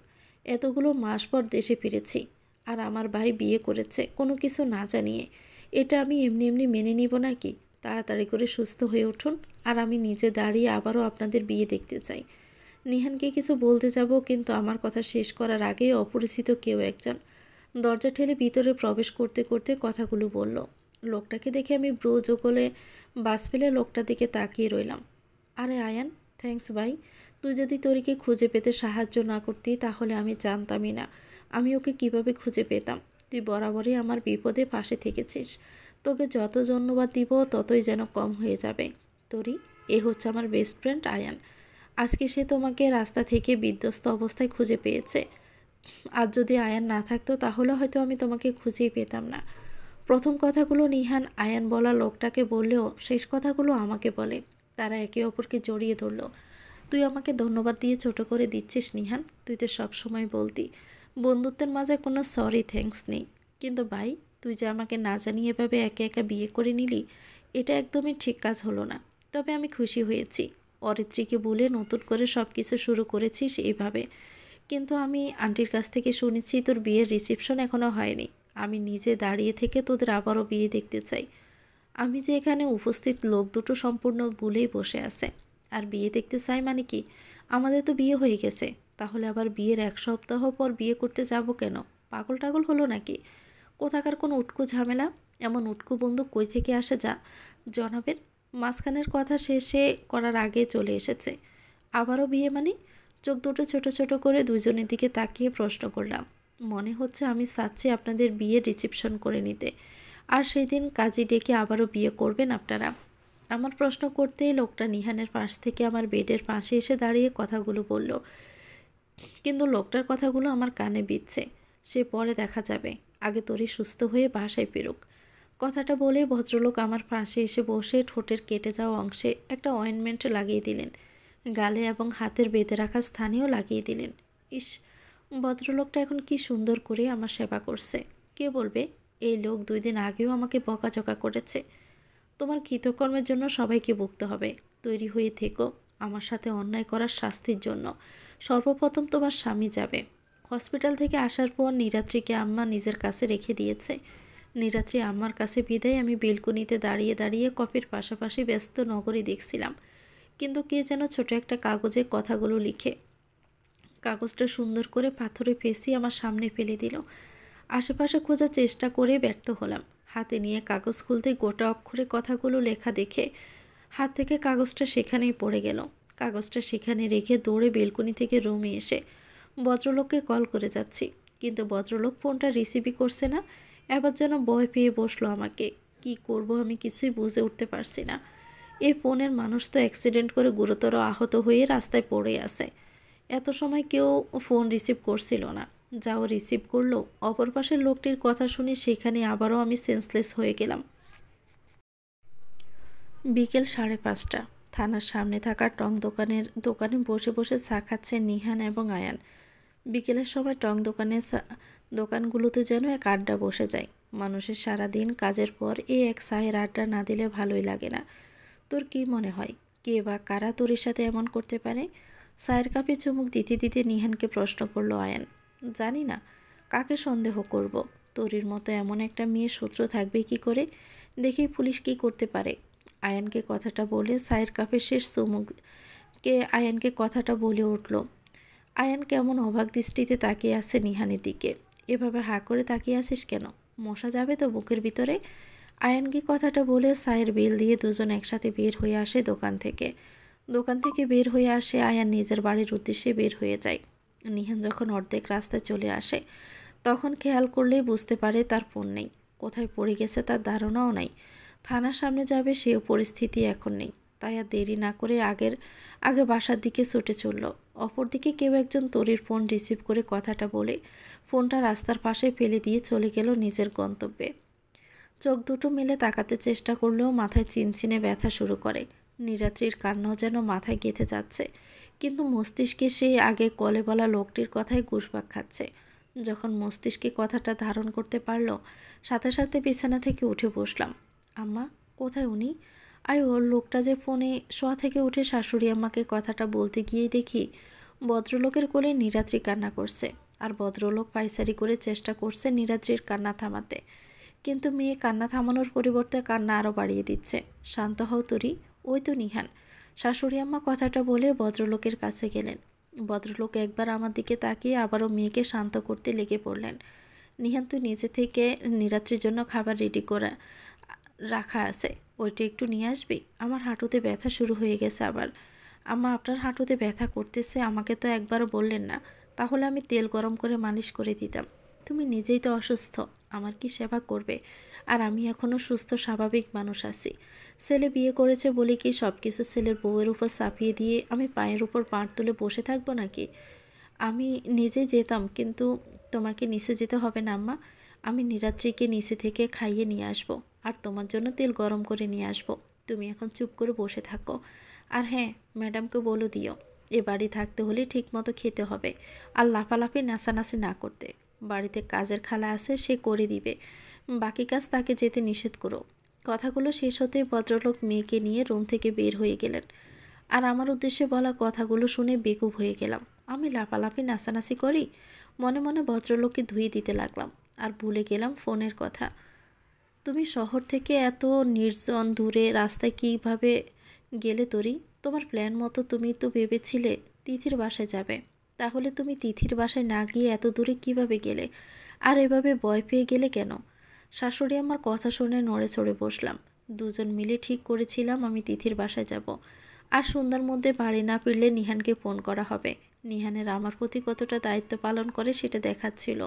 A: এতগুলো মাস পর দেশে ফিরেছি, আর আমার ভাই বিয়ে করেছে কোনো কিছু না জানিয়ে। এটা আমি এমনি এমনি মেনে নিব নাকি? তাড়াতাড়ি করে সুস্থ হয়ে উঠুন, আর আমি নিজে দাঁড়িয়ে আবারও আপনাদের বিয়ে দেখতে চাই। নিহানকে কিছু বলতে যাব, কিন্তু আমার কথা শেষ করার আগেই অপরিচিত কেউ একজন দরজা ঠেলে ভিতরে প্রবেশ করতে করতে কথাগুলো বলল। লোকটাকে দেখে আমি ব্রো জোগলে বাস ফেলে লোকটার দিকে তাকিয়ে রইলাম। আরে আয়ান, থ্যাঙ্কস ভাই। তুই যদি তরিকে খুঁজে পেতে সাহায্য না করতি তাহলে আমি জানতামই না আমি ওকে কিভাবে খুঁজে পেতাম। তুই বরাবরই আমার বিপদে পাশে থেকেছিস। তোকে যত ধন্যবাদ দিব ততই যেন কম হয়ে যাবে। তরি, এ হচ্ছে আমার বেস্ট ফ্রেন্ড আয়ান। আজকে সে তোমাকে রাস্তা থেকে বিধ্বস্ত অবস্থায় খুঁজে পেয়েছে। আর যদি আয়ান না থাকতো তাহলে হয়তো আমি তোমাকে খুঁজেই পেতাম না। প্রথম কথাগুলো নিহান আয়ান বলা লোকটাকে বললেও শেষ কথাগুলো আমাকে বলে। তারা একে অপরকে জড়িয়ে ধরল। তুই আমাকে ধন্যবাদ দিয়ে ছোট করে দিচ্ছিস নিহান, তুই তো সবসময় বলতি বন্ধুত্বের মাঝে কোনো সরি থ্যাঙ্কস নেই। কিন্তু ভাই, তুই যে আমাকে না জানিয়ে এভাবে একে একা বিয়ে করে নিলি, এটা একদমই ঠিক কাজ হলো না। তবে আমি খুশি হয়েছি অরিত্রীকে বলে নতুন করে সব কিছু শুরু করেছিস এইভাবে। কিন্তু আমি আন্টির কাছ থেকে শুনেছি তোর বিয়ের রিসেপশন এখনও হয়নি। আমি নিজে দাঁড়িয়ে থেকে তোদের আবারও বিয়ে দেখতে চাই। আমি যে এখানে উপস্থিত লোক দুটো সম্পূর্ণ ভুলেই বসে আছে। আর বিয়ে দেখতে চাই মানে কি? আমাদের তো বিয়ে হয়ে গেছে, তাহলে আবার বিয়ের 1 সপ্তাহ পর বিয়ে করতে যাব কেন? পাগল টাগল হলো নাকি? কোথাকার কোনো উটকো ঝামেলা? এমন উটকো বন্ধু কই থেকে আসে যা জনাবের? মাঝখানের কথা শেষে করার আগে চলে এসেছে। আবারও বিয়ে মানে? চোখ দুটো ছোট ছোট করে দুজনের দিকে তাকিয়ে প্রশ্ন করলাম। মনে হচ্ছে আমি চাচ্ছি আপনাদের বিয়ের রিসেপশন করে নিতে, আর সেই দিন কাজী ডেকে আবারও বিয়ে করবেন আপনারা। আমার প্রশ্ন করতেই লোকটা নিহানের পাশ থেকে আমার বেডের পাশে এসে দাঁড়িয়ে কথাগুলো বলল। কিন্তু লোকটার কথাগুলো আমার কানে বিঁধছে। সে পরে দেখা যাবে, আগে তরি সুস্থ হয়ে বাসায় ফিরুক। কথাটা বলে ভদ্রলোক আমার পাশে এসে বসে ঠোঁটের কেটে যাওয়া অংশে একটা অয়েনমেন্ট লাগিয়ে দিলেন, গালে এবং হাতের বেঁধে রাখা স্থানেও লাগিয়ে দিলেন। ইস, ভদ্রলোকটা এখন কি সুন্দর করে আমার সেবা করছে। কে বলবে এই লোক 2 দিন আগেও আমাকে বকাঝকা করেছে। তোমার কৃতকর্মের জন্য সবাইকে ভুগতে হবে। তৈরি হয়ে থেকো আমার সাথে অন্যায় করার শাস্তির জন্য। সর্বপ্রথম তোমার স্বামী যাবে। হসপিটাল থেকে আসার পর নীরাত্রিকে আম্মা নিজের কাছে রেখে দিয়েছে। নীরাত্রি আম্মার কাছে বিদায় আমি বেলকনিতে দাঁড়িয়ে দাঁড়িয়ে কফির পাশাপাশি ব্যস্ত নগরী দেখছিলাম। কিন্তু কে যেন ছোট একটা কাগজে কথাগুলো লিখে কাগজটা সুন্দর করে পাথরে ফেঁসিয়ে আমার সামনে ফেলে দিল। আশেপাশে খোঁজার চেষ্টা করে ব্যর্থ হলাম। হাতে নিয়ে কাগজ খুলতে গোটা অক্ষরে কথাগুলো লেখা দেখে হাত থেকে কাগজটা সেখানেই পড়ে গেল। কাগজটা সেখানে রেখে দৌড়ে বেলকনি থেকে রুমে এসে ভদ্রলোককে কল করে যাচ্ছি, কিন্তু ভদ্রলোক ফোনটা রিসিভই করছে না। এবার যেন ভয় পেয়ে বসলো আমাকে। কি করব আমি কিছুই বুঝে উঠতে পারছি না। এই ফোনের মানুষ তো অ্যাক্সিডেন্ট করে গুরুতর আহত হয়ে রাস্তায় পড়ে আছে। এত সময় কেউ ফোন রিসিভ করছিল না, যাও রিসিভ করলো। অপর পাশের লোকটির কথা শুনে সেখানে আবারও আমি সেন্সলেস হয়ে গেলাম। বিকেল 5:30। থানার সামনে থাকা টং দোকানে বসে বসে চা খাচ্ছে নিহান এবং আয়ান। বিকেলের সময় টং দোকানগুলোতে যেন এক আড্ডা বসে যায়। মানুষের সারাদিন কাজের পর এক চায়ের আড্ডা না দিলে ভালোই লাগে না। তোর কি মনে হয় কে বা কারা তোর সাথে এমন করতে পারে? চায়ের কাপে চুমুক দিতে দিতে নিহানকে প্রশ্ন করলো আয়ান। জানি না, কাকে সন্দেহ করব? তোরির মতো এমন একটা মেয়ে শত্রু থাকবে কি করে? দেখি পুলিশ কি করতে পারে। আয়ানকে কথাটা বলে চায়ের কাপের শেষ চুমুককে আয়ানকে কথাটা বলে উঠল। আয়ান কেমন অবাক দৃষ্টিতে তাকিয়ে আছে নিহানের দিকে। এভাবে হাঁ করে তাকিয়ে আছিস কেন? মশা যাবে তো বুকের ভিতরে? আয়ানকে কথাটা বলে চায়ের বিল দিয়ে দুজন একসাথে বের হয়ে আসে দোকান থেকে বের হয়ে আসে আয়ান নিজের বাড়ির উদ্দেশ্যে বের হয়ে যায়। নিহান যখন অর্ধেক রাস্তায় চলে আসে তখন খেয়াল করলেই বুঝতে পারে তার ফোন নেই। কোথায় পড়ে গেছে তার ধারণাও নাই। থানার সামনে যাবে সেও পরিস্থিতি এখন নেই। তাই আর দেরি না করে আগে বাসার দিকে ছুটে চলল। অপরদিকে কেউ একজন তরির ফোন রিসিভ করে কথাটা বলে ফোনটা রাস্তার পাশে ফেলে দিয়ে চলে গেল নিজের গন্তব্যে। চোখ দুটো মেলে তাকাতে চেষ্টা করলেও মাথায় চিনচিনে ব্যথা শুরু করে। নীরাত্রির কান্নাও যেন মাথায় গেঁথে যাচ্ছে, কিন্তু মস্তিষ্কে সেই আগে কলে বলা লোকটির কথাই ঘুরপাক খাচ্ছে। যখন মস্তিষ্কে কথাটা ধারণ করতে পারল, সাথে সাথে বিছানা থেকে উঠে বসলাম। আম্মা কোথায় উনি? ওর লোকটা যে ফোনে শোয়া থেকে উঠে শাশুড়ি আম্মাকে কথাটা বলতে গিয়েই দেখি ভদ্রলোকের কোলে নীরাত্রি কান্না করছে, আর ভদ্রলোক পায়চারি করে চেষ্টা করছে নীরাত্রির কান্না থামাতে। কিন্তু মেয়ে কান্না থামানোর পরিবর্তে কান্না আরও বাড়িয়ে দিচ্ছে। শান্ত হও তরি, ওই তো নিহান। শাশুড়ি আম্মা কথাটা বলে ভদ্রলোকের কাছে গেলেন। ভদ্রলোক একবার আমার দিকে তাকিয়ে আবারও মেয়েকে শান্ত করতে লেগে পড়লেন। নিহান, তুই নিজে থেকে নীরাত্রির জন্য খাবার রেডি করে রাখা আছে, ওইটা একটু নিয়ে আসবি? আমার হাঁটুতে ব্যথা শুরু হয়ে গেছে আবার। আম্মা, আপনার হাঁটুতে ব্যথা করতেছে আমাকে তো একবারও বললেন না, তাহলে আমি তেল গরম করে মালিশ করে দিতাম। তুমি নিজেই তো অসুস্থ, আমার কি সেবা করবে? আর আমি এখনও সুস্থ স্বাভাবিক মানুষ আছি। ছেলে বিয়ে করেছে বলে কি সব কিছু ছেলের বউয়ের উপর চাপিয়ে দিয়ে আমি পায়ের উপর পাড় তুলে বসে থাকবো নাকি? আমি নিজে যেতাম, কিন্তু তোমাকে নিচে যেতে হবে না আম্মা। আমি নীরাত্রিকে নিচে থেকে খাইয়ে নিয়ে আসবো, আর তোমার জন্য তেল গরম করে নিয়ে আসবো। তুমি এখন চুপ করে বসে থাকো। আর হ্যাঁ, ম্যাডামকে বলে দিও এ বাড়ি থাকতে হলে ঠিকমতো খেতে হবে, আর লাফালাফি নাচানাচি না করতে। বাড়িতে কাজের খালা আছে, সে করে দিবে, বাকি কাজ তাকে যেতে নিষেধ করো। কথাগুলো শেষ হতে ভদ্রলোক মেয়েকে নিয়ে রুম থেকে বের হয়ে গেলেন। আর আমার উদ্দেশ্যে বলা কথাগুলো শুনে বেকুব হয়ে গেলাম। আমি লাফালাফি নাচানাচি করি? মনে মনে ভদ্রলোককে ধুয়ে দিতে লাগলাম, আর ভুলে গেলাম ফোনের কথা। তুমি শহর থেকে এত নির্জন দূরে রাস্তায় কীভাবে গেলে তরি? তোমার প্ল্যান মতো তুমি তো ভেবেছিলে তিথির বাসায় যাবে, তাহলে তুমি তিথির বাসায় না গিয়ে এত দূরে কিভাবে গেলে? আর এভাবে ভয় পেয়ে গেলে কেন? শাশুড়ি আমার কথা শুনে নড়ে চড়ে বসলাম। দুজন মিলে ঠিক করেছিলাম আমি তিথির বাসায় যাব, আর সন্ধ্যার মধ্যে বাড়ি না ফিরলে নিহানকে ফোন করা হবে। নিহানের আমার প্রতি কতটা দায়িত্ব পালন করে সেটা দেখাচ্ছিল,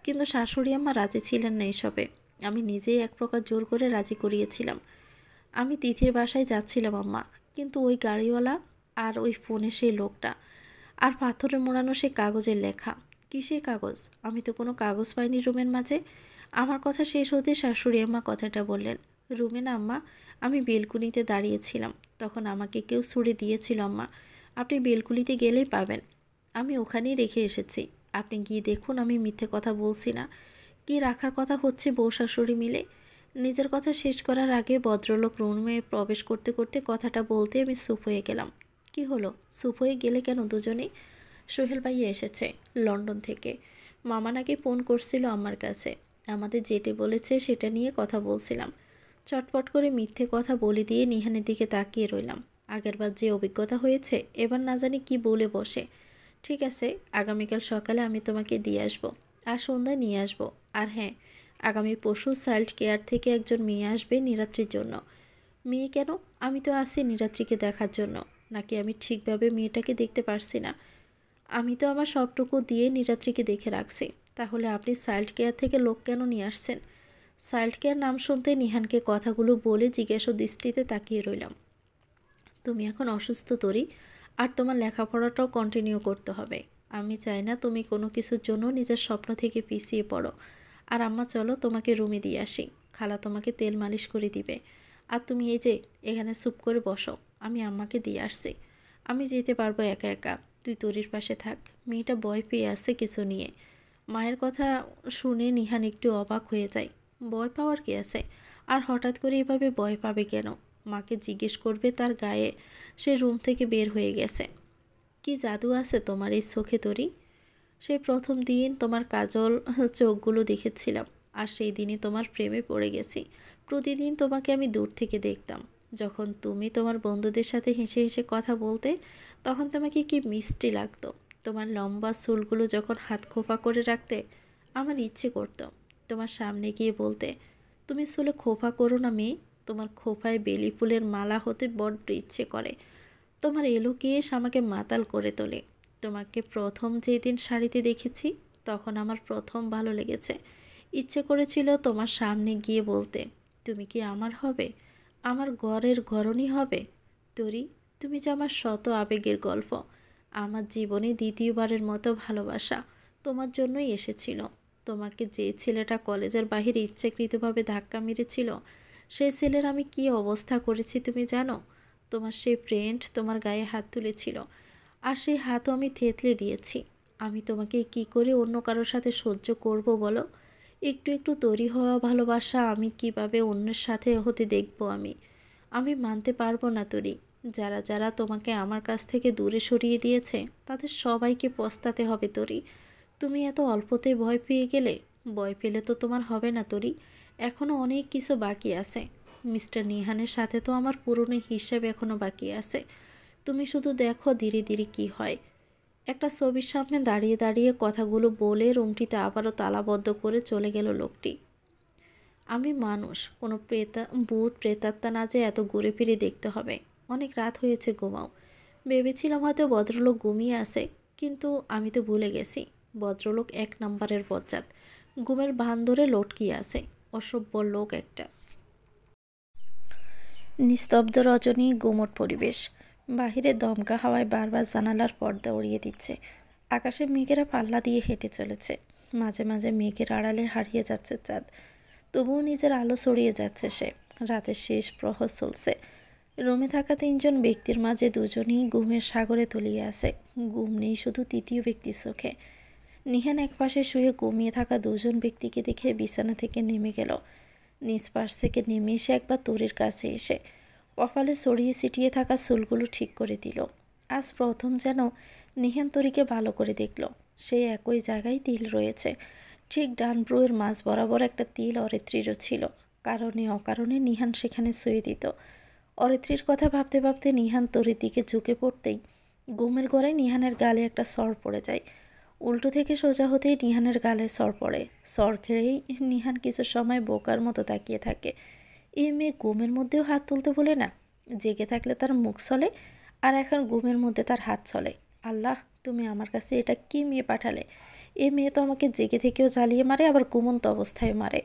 A: কিন্তু শাশুড়ি আমার রাজি ছিলেন না এসবে। আমি নিজেই এক প্রকার জোর করে রাজি করিয়েছিলাম। আমি তিথির বাসায় যাচ্ছিলাম আম্মা, কিন্তু ওই গাড়িওয়ালা আর ওই ফোনে সেই লোকটা আর পাথরে মোড়ানো সেই কাগজের লেখা। কিসের কাগজ? আমি তো কোনো কাগজ পাইনি রুমের মাঝে। আমার কথা শেষ হতে শাশুড়ি আম্মা কথাটা বললেন। রুমে না আম্মা, আমি বেলকুনিতে দাঁড়িয়েছিলাম, তখন আমাকে কেউ ছুড়ে দিয়েছিল আম্মা। আপনি বেলকুনিতে গেলেই পাবেন, আমি ওখানেই রেখে এসেছি। আপনি গিয়ে দেখুন, আমি মিথ্যে কথা বলছি না। কি রাখার কথা হচ্ছে বউ শাশুড়ি মিলে। নিজের কথা শেষ করার আগে ভদ্রলোক রুমে প্রবেশ করতে করতে কথাটা বলতে আমি চুপ হয়ে গেলাম। কি হলো, চুপ হয়ে গেলে কেন দুজনেই? সোহেল ভাইয়া এসেছে লন্ডন থেকে। মামা নাকি ফোন করছিল আমার কাছে, আমাদের যেটা বলেছে সেটা নিয়ে কথা বলছিলাম। চটপট করে মিথ্যে কথা বলে দিয়ে নিহানের দিকে তাকিয়ে রইলাম। আগেরবার যে অভিজ্ঞতা হয়েছে, এবার না জানি কি বলে বসে। ঠিক আছে, আগামীকাল সকালে আমি তোমাকে দিয়ে আসবো, আর সন্ধ্যায় নিয়ে আসবো। আর হ্যাঁ, আগামী পরশু চাইল্ড কেয়ার থেকে একজন মেয়ে আসবে নিরাত্রির জন্য। মেয়ে কেন? আমি তো আসি নিরাত্রিকে দেখার জন্য। নাকি আমি ঠিকভাবে মেয়েটাকে দেখতে পারছি না? আমি তো আমার সবটুকু দিয়ে নিরাত্রিকে দেখে রাখছি। তাহলে আপনি চাইল্ড কেয়ার থেকে লোক কেন নিয়ে আসছেন? চাইল্ড কেয়ার নাম শুনতে নিহানকে কথাগুলো বলে জিজ্ঞাসা দৃষ্টিতে তাকিয়ে রইলাম। তুমি এখন অসুস্থ তরি, আর তোমার লেখাপড়াটাও কন্টিনিউ করতে হবে। আমি চাই না তুমি কোনো কিছুর জন্য নিজের স্বপ্ন থেকে পিছিয়ে পড়ো। আর আম্মা চলো তোমাকে রুমে দিয়ে আসি, খালা তোমাকে তেল মালিশ করে দিবে। আর তুমি এই যে এখানে চুপ করে বসো, আমি আম্মাকে দিয়ে আসছি। আমি যেতে পারবো একা একা, তুই তরির পাশে থাক। মেয়েটা ভয় পেয়ে আসছে কিছু নিয়ে। মায়ের কথা শুনে নিহান একটু অবাক হয়ে যায়। ভয় পাওয়ার কি আছে? আর হঠাৎ করে এভাবে ভয় পাবে কেন? মাকে জিজ্ঞেস করবে তার গায়ে। সে রুম থেকে বের হয়ে গেছে। কি জাদু আছে তোমার এই চোখে তরি? সেই প্রথম দিন তোমার কাজল চোখগুলো দেখেছিলাম, আর সেই দিনই তোমার প্রেমে পড়ে গেছি। প্রতিদিন তোমাকে আমি দূর থেকে দেখতাম। যখন তুমি তোমার বন্ধুদের সাথে হেসে হেসে কথা বলতে, তখন তোমাকে কি মিষ্টি লাগতো। তোমার লম্বা চুলগুলো যখন হাত খোপা করে রাখতে, আমার ইচ্ছে করতো তোমার সামনে গিয়ে বলতে, তুমি চুলে খোপা করো না মেয়ে, তোমার খোপায় বেলি ফুলের মালা হতে বড্ড ইচ্ছে করে। তোমার এলো কেশ আমাকে মাতাল করে তোলে। তোমাকে প্রথম যেদিন শাড়িতে দেখেছি, তখন আমার প্রথম ভালো লেগেছে। ইচ্ছে করেছিল তোমার সামনে গিয়ে বলতে, তুমি কি আমার হবে, আমার ঘরের ঘরণী হবে। তরি, তুমি যে আমার শত আবেগের গল্প। আমার জীবনে দ্বিতীয়বারের মতো ভালোবাসা তোমার জন্যই এসেছিল। তোমাকে যে ছেলেটা কলেজের বাহিরে ইচ্ছাকৃতভাবে ধাক্কা মেরেছিল, সেই ছেলের আমি কী অবস্থা করেছি তুমি জানো? তোমার সেই ফ্রেন্ড তোমার গায়ে হাত তুলেছিল, আর সেই হাতও আমি থেতলে দিয়েছি। আমি তোমাকে কি করে অন্য কারোর সাথে সহ্য করব বলো? একটু একটু তৈরি হওয়া ভালোবাসা আমি কিভাবে অন্যের সাথে হতে দেখব? আমি মানতে পারবো না তরি। যারা যারা তোমাকে আমার কাছ থেকে দূরে সরিয়ে দিয়েছে, তাদের সবাইকে পস্তাতে হবে তরি। তুমি এত অল্পতে ভয় পেয়ে গেলে। ভয় পেলে তো তোমার হবে না তরি, এখনও অনেক কিছু বাকি আছে। মিস্টার নিহানের সাথে তো আমার পুরনো হিসাব এখনও বাকি আছে। তুমি শুধু দেখো ধীরে ধীরে কি হয়। একটা ছবির সামনে দাঁড়িয়ে দাঁড়িয়ে কথাগুলো বলে রুমটিতে আবারও তালাবদ্ধ করে চলে গেল লোকটি। আমি মানুষ, কোনো ভূত প্রেতাত্মা না যে এত ঘুরে ফিরে দেখতে হবে। অনেক রাত হয়েছে, ঘুমাও। ভেবেছিলাম হয়তো ভদ্রলোক ঘুমিয়ে আছে, কিন্তু আমি তো ভুলে গেছি ভদ্রলোক এক নম্বরের বজ্জাত। ঘুমের ভান ধরে লটকিয়ে আছে, অসভ্য লোক একটা। নিস্তব্ধ রজনী, গুমট পরিবেশ। বাহিরে দমকা হাওয়ায় বারবার জানালার পর্দা উড়িয়ে দিচ্ছে। আকাশে মেঘেরা পাল্লা দিয়ে হেঁটে চলেছে। মাঝে মাঝে মেঘের আড়ালে হারিয়ে যাচ্ছে চাঁদ। তবুও নিজের আলো ছড়িয়ে যাচ্ছে সে। রাতের শেষ প্রহর চলছে। রুমে থাকা তিনজন ব্যক্তির মাঝে দুজনেই ঘুমের সাগরে তলিয়ে আছে। ঘুম নেই শুধু তৃতীয় ব্যক্তির চোখে। নিহান একপাশে শুয়ে ঘুমিয়ে থাকা দুজন ব্যক্তিকে দেখে বিছানা থেকে নেমে গেল। নিজ পাশ থেকে নেমে এসে একবার তরির কাছে এসে কপালে ছড়িয়ে ছিটিয়ে থাকা চুলগুলো ঠিক করে দিল। আজ প্রথম যেন নিহান তরিকে ভালো করে দেখল। সেই একই জায়গায় তিল রয়েছে। ঠিক ডান ব্রুয়ের মাঝ বরাবর একটা তিল অরিত্রীরও ছিল। কারণে অকারণে নিহান সেখানে ছুঁয়ে দিত। অরিত্রীর কথা ভাবতে ভাবতে নিহান তরির দিকে ঝুঁকে পড়তেই ঘুমের ঘরে নিহানের গালে একটা সর পড়ে যায়। উল্টো থেকে সোজা হতেই নিহানের গালে সর পড়ে। সর খেয়েই নিহান কিছু সময় বোকার মতো তাকিয়ে থাকে। এই মেয়ে ঘুমের মধ্যেও হাত তুলতে বলে না। জেগে থাকলে তার মুখ চলে, আর এখন ঘুমের মধ্যে তার হাত চলে। আল্লাহ, তুমি আমার কাছে এটা কি মেয়ে পাঠালে? এ মেয়ে তো আমাকে জেগে থেকেও জ্বালিয়ে মারে, আবার ঘুমন্ত অবস্থায় মারে।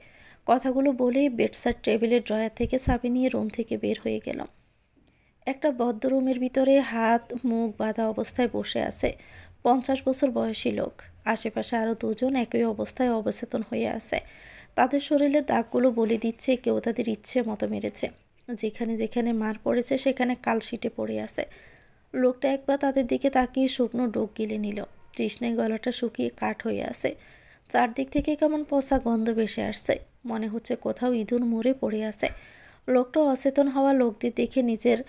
A: কথাগুলো বলেই বেডসাইড টেবিলের ড্রয়ার থেকে চাবি নিয়ে রুম থেকে বের হয়ে গেলাম। একটা বদ্ধ রুমের ভিতরে হাত মুখ বাঁধা অবস্থায় বসে আছে 50 বছর বয়সী লোক। আশেপাশে আরও দুজন একই অবস্থায় অবচেতন হয়ে আছে। তাদের শরীরের দাগগুলো বলে দিচ্ছে কেউ তাদের ইচ্ছে মতো মেরেছে। যেখানে যেখানে মার পড়েছে সেখানে কালশিটে পড়ে আছে। লোকটা একবার তাদের দিকে তাকিয়ে শুকনো ডোক গিলে নিল। তৃষ্ণায় গলাটা শুকিয়ে কাঠ হয়ে আছে। চারদিক থেকে কেমন পচা গন্ধ ভেসে আসছে, মনে হচ্ছে কোথাও ইঁদুর মরে পড়ে আছে। লোকটা অচেতন হওয়া লোকদের দেখে নিজের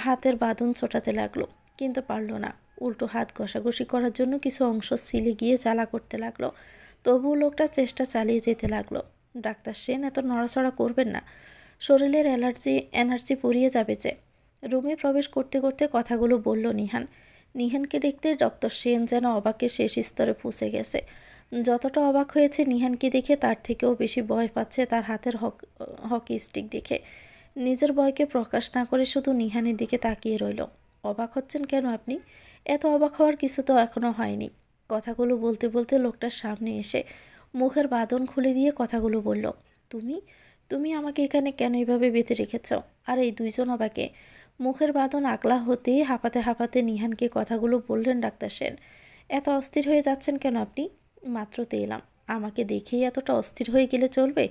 A: হাতের বাঁধন ছোটাতে লাগলো, কিন্তু পারল না। উল্টো হাত ঘষাঘষি করার জন্য কিছু অংশ সিলে গিয়ে জ্বালা করতে লাগলো। তবুও লোকটা চেষ্টা চালিয়ে যেতে লাগলো। ডাক্তার সেন, এত নড়াচড়া করবেন না, শরীরের এনার্জি পুড়িয়ে যাবে যে। রুমে প্রবেশ করতে করতে কথাগুলো বলল নিহান। নিহানকে দেখতে ডক্টর সেন যেন অবাকের শেষ স্তরে পৌঁছে গেছে। যতটা অবাক হয়েছে নিহানকে দেখে, তার থেকেও বেশি ভয় পাচ্ছে তার হাতের হকি স্টিক দেখে। নিজের ভয়কে প্রকাশ না করে শুধু নিহানের দিকে তাকিয়ে রইল। অবাক হচ্ছেন কেন আপনি? এত অবাক হওয়ার কিছু তো এখনো হয়নি। কথাগুলো বলতে বলতে লোকটার সামনে এসে মুখের বাঁধন খুলে দিয়ে কথাগুলো বলল। তুমি তুমি আমাকে এখানে কেন এভাবে বেঁধে রেখেছ? আর এই দুইজন অবাকে। মুখের বাঁধন আগলা হতেই হাঁপাতে হাঁপাতে নিহানকে কথাগুলো বললেন ডাক্তার সেন। এত অস্থির হয়ে যাচ্ছেন কেন আপনি? মাত্র তো এলাম, আমাকে দেখেই এতটা অস্থির হয়ে গেলে চলবে?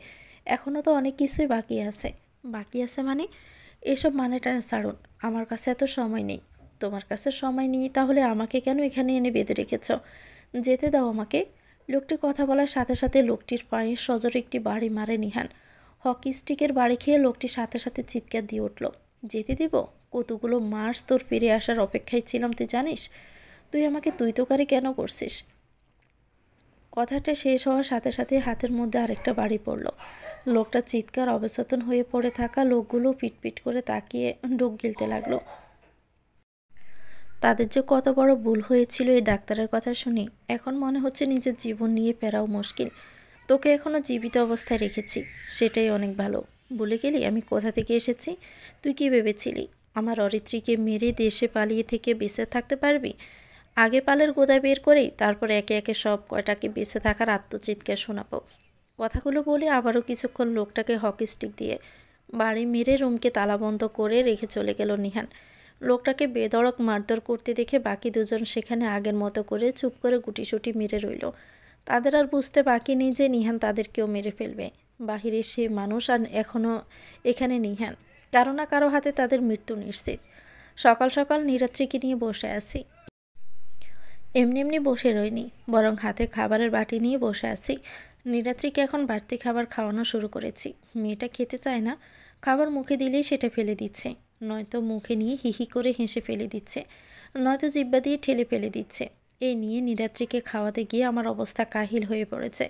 A: এখনও তো অনেক কিছুই বাকি আছে। বাকি আছে মানে? এসব মানেটা ছাড়ুন, আমার কাছে এত সময় নেই। তোমার কাছে সময় নেই তাহলে আমাকে কেন এখানে এনে বেঁধে রেখেছ? যেতে দাও আমাকে। লোকটি কথা বলার সাথে সাথে লোকটির পায়ে সজোরে একটি বাড়ি মারে নিহান। হকি স্টিকের বাড়ি খেয়ে লোকটি সাথে সাথে চিৎকার দিয়ে উঠল। যেতে দিব? কতগুলো মাস তোর ফিরে আসার অপেক্ষায় ছিলাম, তুই জানিস? তুই আমাকে তুই তোকারি কেন করছিস? কথাটা শেষ হওয়ার সাথে সাথে হাতের মধ্যে আরেকটা বাড়ি পড়ল। লোকটা চিৎকার অবচেতন হয়ে পড়ে থাকা লোকগুলো পিটপিট করে তাকিয়ে ডুব গিলতে লাগলো। তাদের যে কত বড় ভুল হয়েছিল এই ডাক্তারের কথা শুনি এখন মনে হচ্ছে নিজের জীবন নিয়ে ফেরাও মুশকিল। তোকে এখনো জীবিত অবস্থায় রেখেছি, সেটাই অনেক ভালো। বলে গেলি আমি কোথা থেকে এসেছি? তুই কি ভেবেছিলি আমার অরিত্রীকে মেরে দেশে পালিয়ে থেকে বেঁচে থাকতে পারবি? আগে পালের গোদা বের করেই তারপর একে একে সব কয়টাকে বেঁচে থাকার আত্মচিৎকার শোনাবো। কথাগুলো বলে আবারও কিছুক্ষণ লোকটাকে হকি স্টিক দিয়ে বাড়ি মেরে রুমকে তালাবন্ধ করে রেখে চলে গেল নিহান। লোকটাকে বেধড়ক মারধর করতে দেখে বাকি দুজন সেখানে আগের মতো করে চুপ করে গুটিসুটি মেরে রইল। তাদের আর বুঝতে বাকি নেই যে নিহান তাদেরকেও মেরে ফেলবে। বাহিরে সে মানুষ আর এখনও এখানে নিহান। কারো না কারো হাতে তাদের মৃত্যু নিশ্চিত। সকাল সকাল নিরাত্রিকে নিয়ে বসে আছি। এমনি এমনি বসে রইনি, বরং হাতে খাবারের বাটি নিয়ে বসে আছি। নিরাত্রিকে এখন বাড়তি খাবার খাওয়ানো শুরু করেছি। মেয়েটা খেতে চায় না, খাবার মুখে দিলেই সেটা ফেলে দিচ্ছে, নয়তো মুখে নিয়ে হিহি করে হেসে ফেলে দিচ্ছে, নয়তো জিব্বা দিয়ে ঠেলে ফেলে দিচ্ছে। এই নিয়ে নিরাত্রিকে খাওয়াতে গিয়ে আমার অবস্থা কাহিল হয়ে পড়েছে।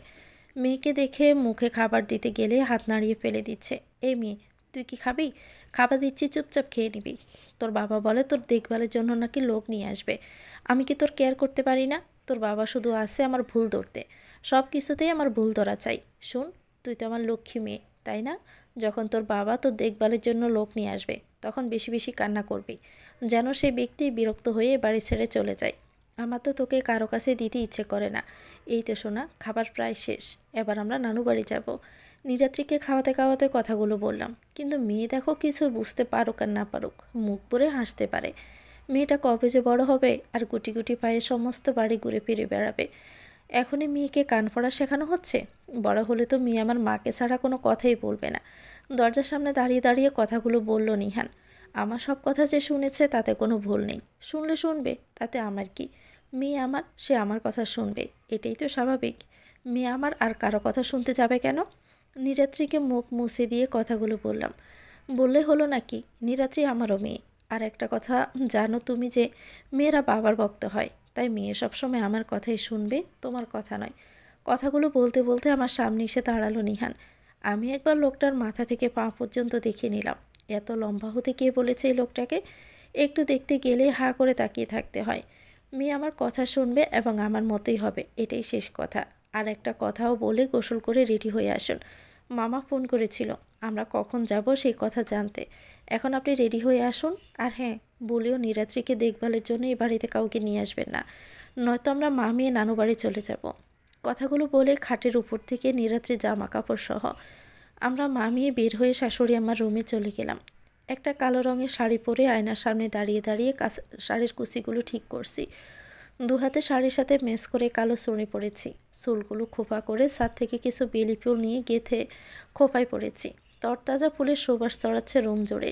A: মেয়েকে দেখে মুখে খাবার দিতে গেলে হাত নাড়িয়ে ফেলে দিচ্ছে। এই মেয়ে, তুই কি খাবি? খাবার দিচ্ছি, চুপচাপ খেয়ে নিবি। তোর বাবা বলে তোর দেখভালের জন্য নাকি লোক নিয়ে আসবে। আমি কি তোর কেয়ার করতে পারি না? তোর বাবা শুধু আসে আমার ভুল ধরতে, সব কিছুতেই আমার ভুল ধরা চাই। শোন, তুই তো আমার লক্ষ্মী মেয়ে, তাই না? যখন তোর বাবা তোর দেখভালের জন্য লোক নিয়ে আসবে তখন বেশি বেশি কান্না করবি, যেন সেই ব্যক্তি বিরক্ত হয়ে বাড়ি ছেড়ে চলে যায়। আমার তো তোকে কারো কাছে দিতে ইচ্ছে করে না। এই তো শোনা, খাবার প্রায় শেষ, এবার আমরা নানু বাড়ি যাব। নিরাত্রিকে খাওয়াতে খাওয়াতে কথাগুলো বললাম, কিন্তু মেয়ে দেখো কিছু বুঝতে পারুক আর না পারুক, মুখ পুরে হাসতে পারে। মেয়েটা কবে যে বড় হবে আর গুটি গুটি পায়ে সমস্ত বাড়ি ঘুরে ফিরে বেড়াবে। এখনই মেয়েকে কান পড়া শেখানো হচ্ছে। বড় হলে তো মেয়ে আমার মাকে ছাড়া কোনো কথাই বলবে না। দরজার সামনে দাঁড়িয়ে দাঁড়িয়ে কথাগুলো বলল নিহান। আমার সব কথা যে শুনেছে তাতে কোনো ভুল নেই, শুনলে শুনবে, তাতে আমার কি? মেয়ে আমার, সে আমার কথা শুনবে, এটাই তো স্বাভাবিক। মেয়ে আমার আর কারো কথা শুনতে যাবে কেন? নিরাত্রিকে মুখ মুছে দিয়ে কথাগুলো বললাম। বললে হলো নাকি? নিরাত্রি আমারও মেয়ে। আর একটা কথা জানো তুমি যে মেয়েরা বাবার ভক্ত হয়, তাই মেয়ে সবসময় আমার কথাই শুনবে, তোমার কথা নয়। কথাগুলো বলতে বলতে আমার সামনে এসে দাঁড়ালো নিহান। আমি একবার লোকটার মাথা থেকে পা পর্যন্ত দেখে নিলাম। এত লম্বা হতে কে বলেছে এই লোকটাকে? একটু দেখতে গেলে হাঁ করে তাকিয়ে থাকতে হয়। মেয়ে আমার কথা শুনবে এবং আমার মতোই হবে, এটাই শেষ কথা। আর একটা কথাও বলে গোসল করে রেডি হয়ে আসুন। মামা ফোন করেছিল আমরা কখন যাব সেই কথা জানতে। এখন আপনি রেডি হয়ে আসুন। আর হ্যাঁ, বলিও নিরাত্রিকে দেখভালের জন্য এই বাড়িতে কাউকে নিয়ে আসবেন না, নয়তো আমরা মা মেয়ে নানু বাড়ি চলে যাব। কথাগুলো বলে খাটের উপর থেকে নিরাত্রি জামা কাপড় সহ আমরা মা মেয়ে বের হয়ে শাশুড়ি আমার রুমে চলে গেলাম। একটা কালো রঙের শাড়ি পরে আয়নার সামনে দাঁড়িয়ে দাঁড়িয়ে শাড়ির কুচিগুলো ঠিক করছি। দু হাতে শাড়ির সাথে মেস করে কালো চুড়ি পরেছি। চুলগুলো খোপা করে ছাদ থেকে কিছু বেলি ফুল নিয়ে গেঁথে খোপায় পরেছি। তরতাজা ফুলের সুবাস চড়াচ্ছে রুম জুড়ে।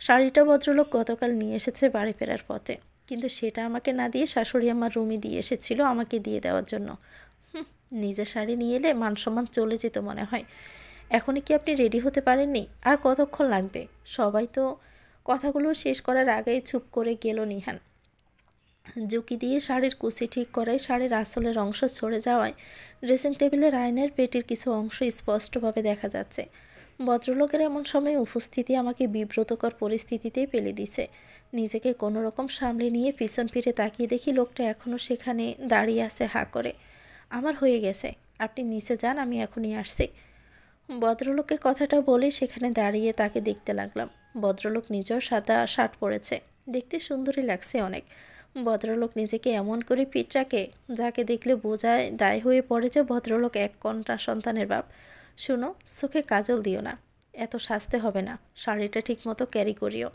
A: শাড়িটা ভদ্রলোক গতকাল নিয়ে এসেছে বাড়ি ফেরার পথে, কিন্তু সেটা আমাকে না দিয়ে শাশুড়ি আমার রুমে দিয়ে এসেছিল আমাকে দিয়ে দেওয়ার জন্য। নিজের শাড়ি নিয়ে এলে মান সম্মান চলে যেত মনে হয়। এখনই কি আপনি রেডি হতে পারেননি? আর কতক্ষণ লাগবে? সবাই তো কথাগুলো শেষ করার আগেই চুপ করে গেল নিহান। ঝুঁকি দিয়ে শাড়ির কুচি ঠিক করায় শাড়ির আসলের অংশ সরে যাওয়ায় ড্রেসিং টেবিলের আয়নার পেটির কিছু অংশ স্পষ্টভাবে দেখা যাচ্ছে। ভদ্রলোকের এমন সময় উপস্থিতি আমাকে বিব্রতকর পরিস্থিতিতেই ফেলে দিছে। নিজেকে কোনো রকম সামলে নিয়ে পিছন ফিরে তাকিয়ে দেখি লোকটা এখনও সেখানে দাঁড়িয়ে আছে হাঁ করে। আমার হয়ে গেছে, আপনি নিচে যান, আমি এখনই আসছি। ভদ্রলোককে কথাটা বলে সেখানে দাঁড়িয়ে তাকে দেখতে লাগলাম। ভদ্রলোক নিজেও সাদা শার্ট পরেছে, দেখতে সুন্দরই লাগছে অনেক। ভদ্রলোক নিজেকে এমন করে ফিট রাখে যাকে দেখলে বোঝায় দায় হয়ে পড়ে যে ভদ্রলোক এক কন্যা সন্তানের বাপ। শুনো, চোখে কাজল দিও না, এত সাজতে হবে না, শাড়িটা ঠিকমতো ক্যারি করিও,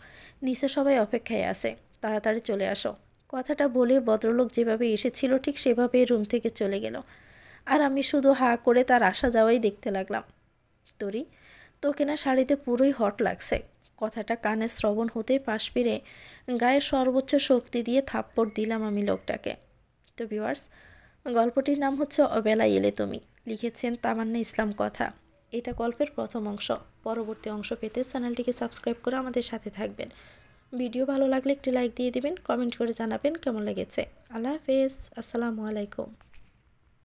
A: নিচে সবাই অপেক্ষায় আছে, তাড়াতাড়ি চলে আসো। কথাটা বলে ভদ্রলোক যেভাবে এসেছিল ঠিক সেভাবেই রুম থেকে চলে গেল। আর আমি শুধু হাঁ করে তার আসা যাওয়াই দেখতে লাগলাম। তরি, তোকে না শাড়িতে পুরোই হট লাগছে। কথাটা কানে শ্রবণ হতেই পাশ ফিরে গায়ে সর্বোচ্চ শক্তি দিয়ে থাপ্পড় দিলাম আমি লোকটাকে। তো ভিউয়ার্স, গল্পটির নাম হচ্ছে অবেলায় এলে তুমি, লিখেছেন তামান্না ইসলাম কথা। এটা গল্পের প্রথম অংশ। পরবর্তী অংশ পেতে চ্যানেলটিকে সাবস্ক্রাইব করে আমাদের সাথে থাকবেন। ভিডিও ভালো লাগলে একটি লাইক দিয়ে দিবেন, কমেন্ট করে জানাবেন কেমন লেগেছে। আল্লাহ হাফেজ, আসসালামু আলাইকুম।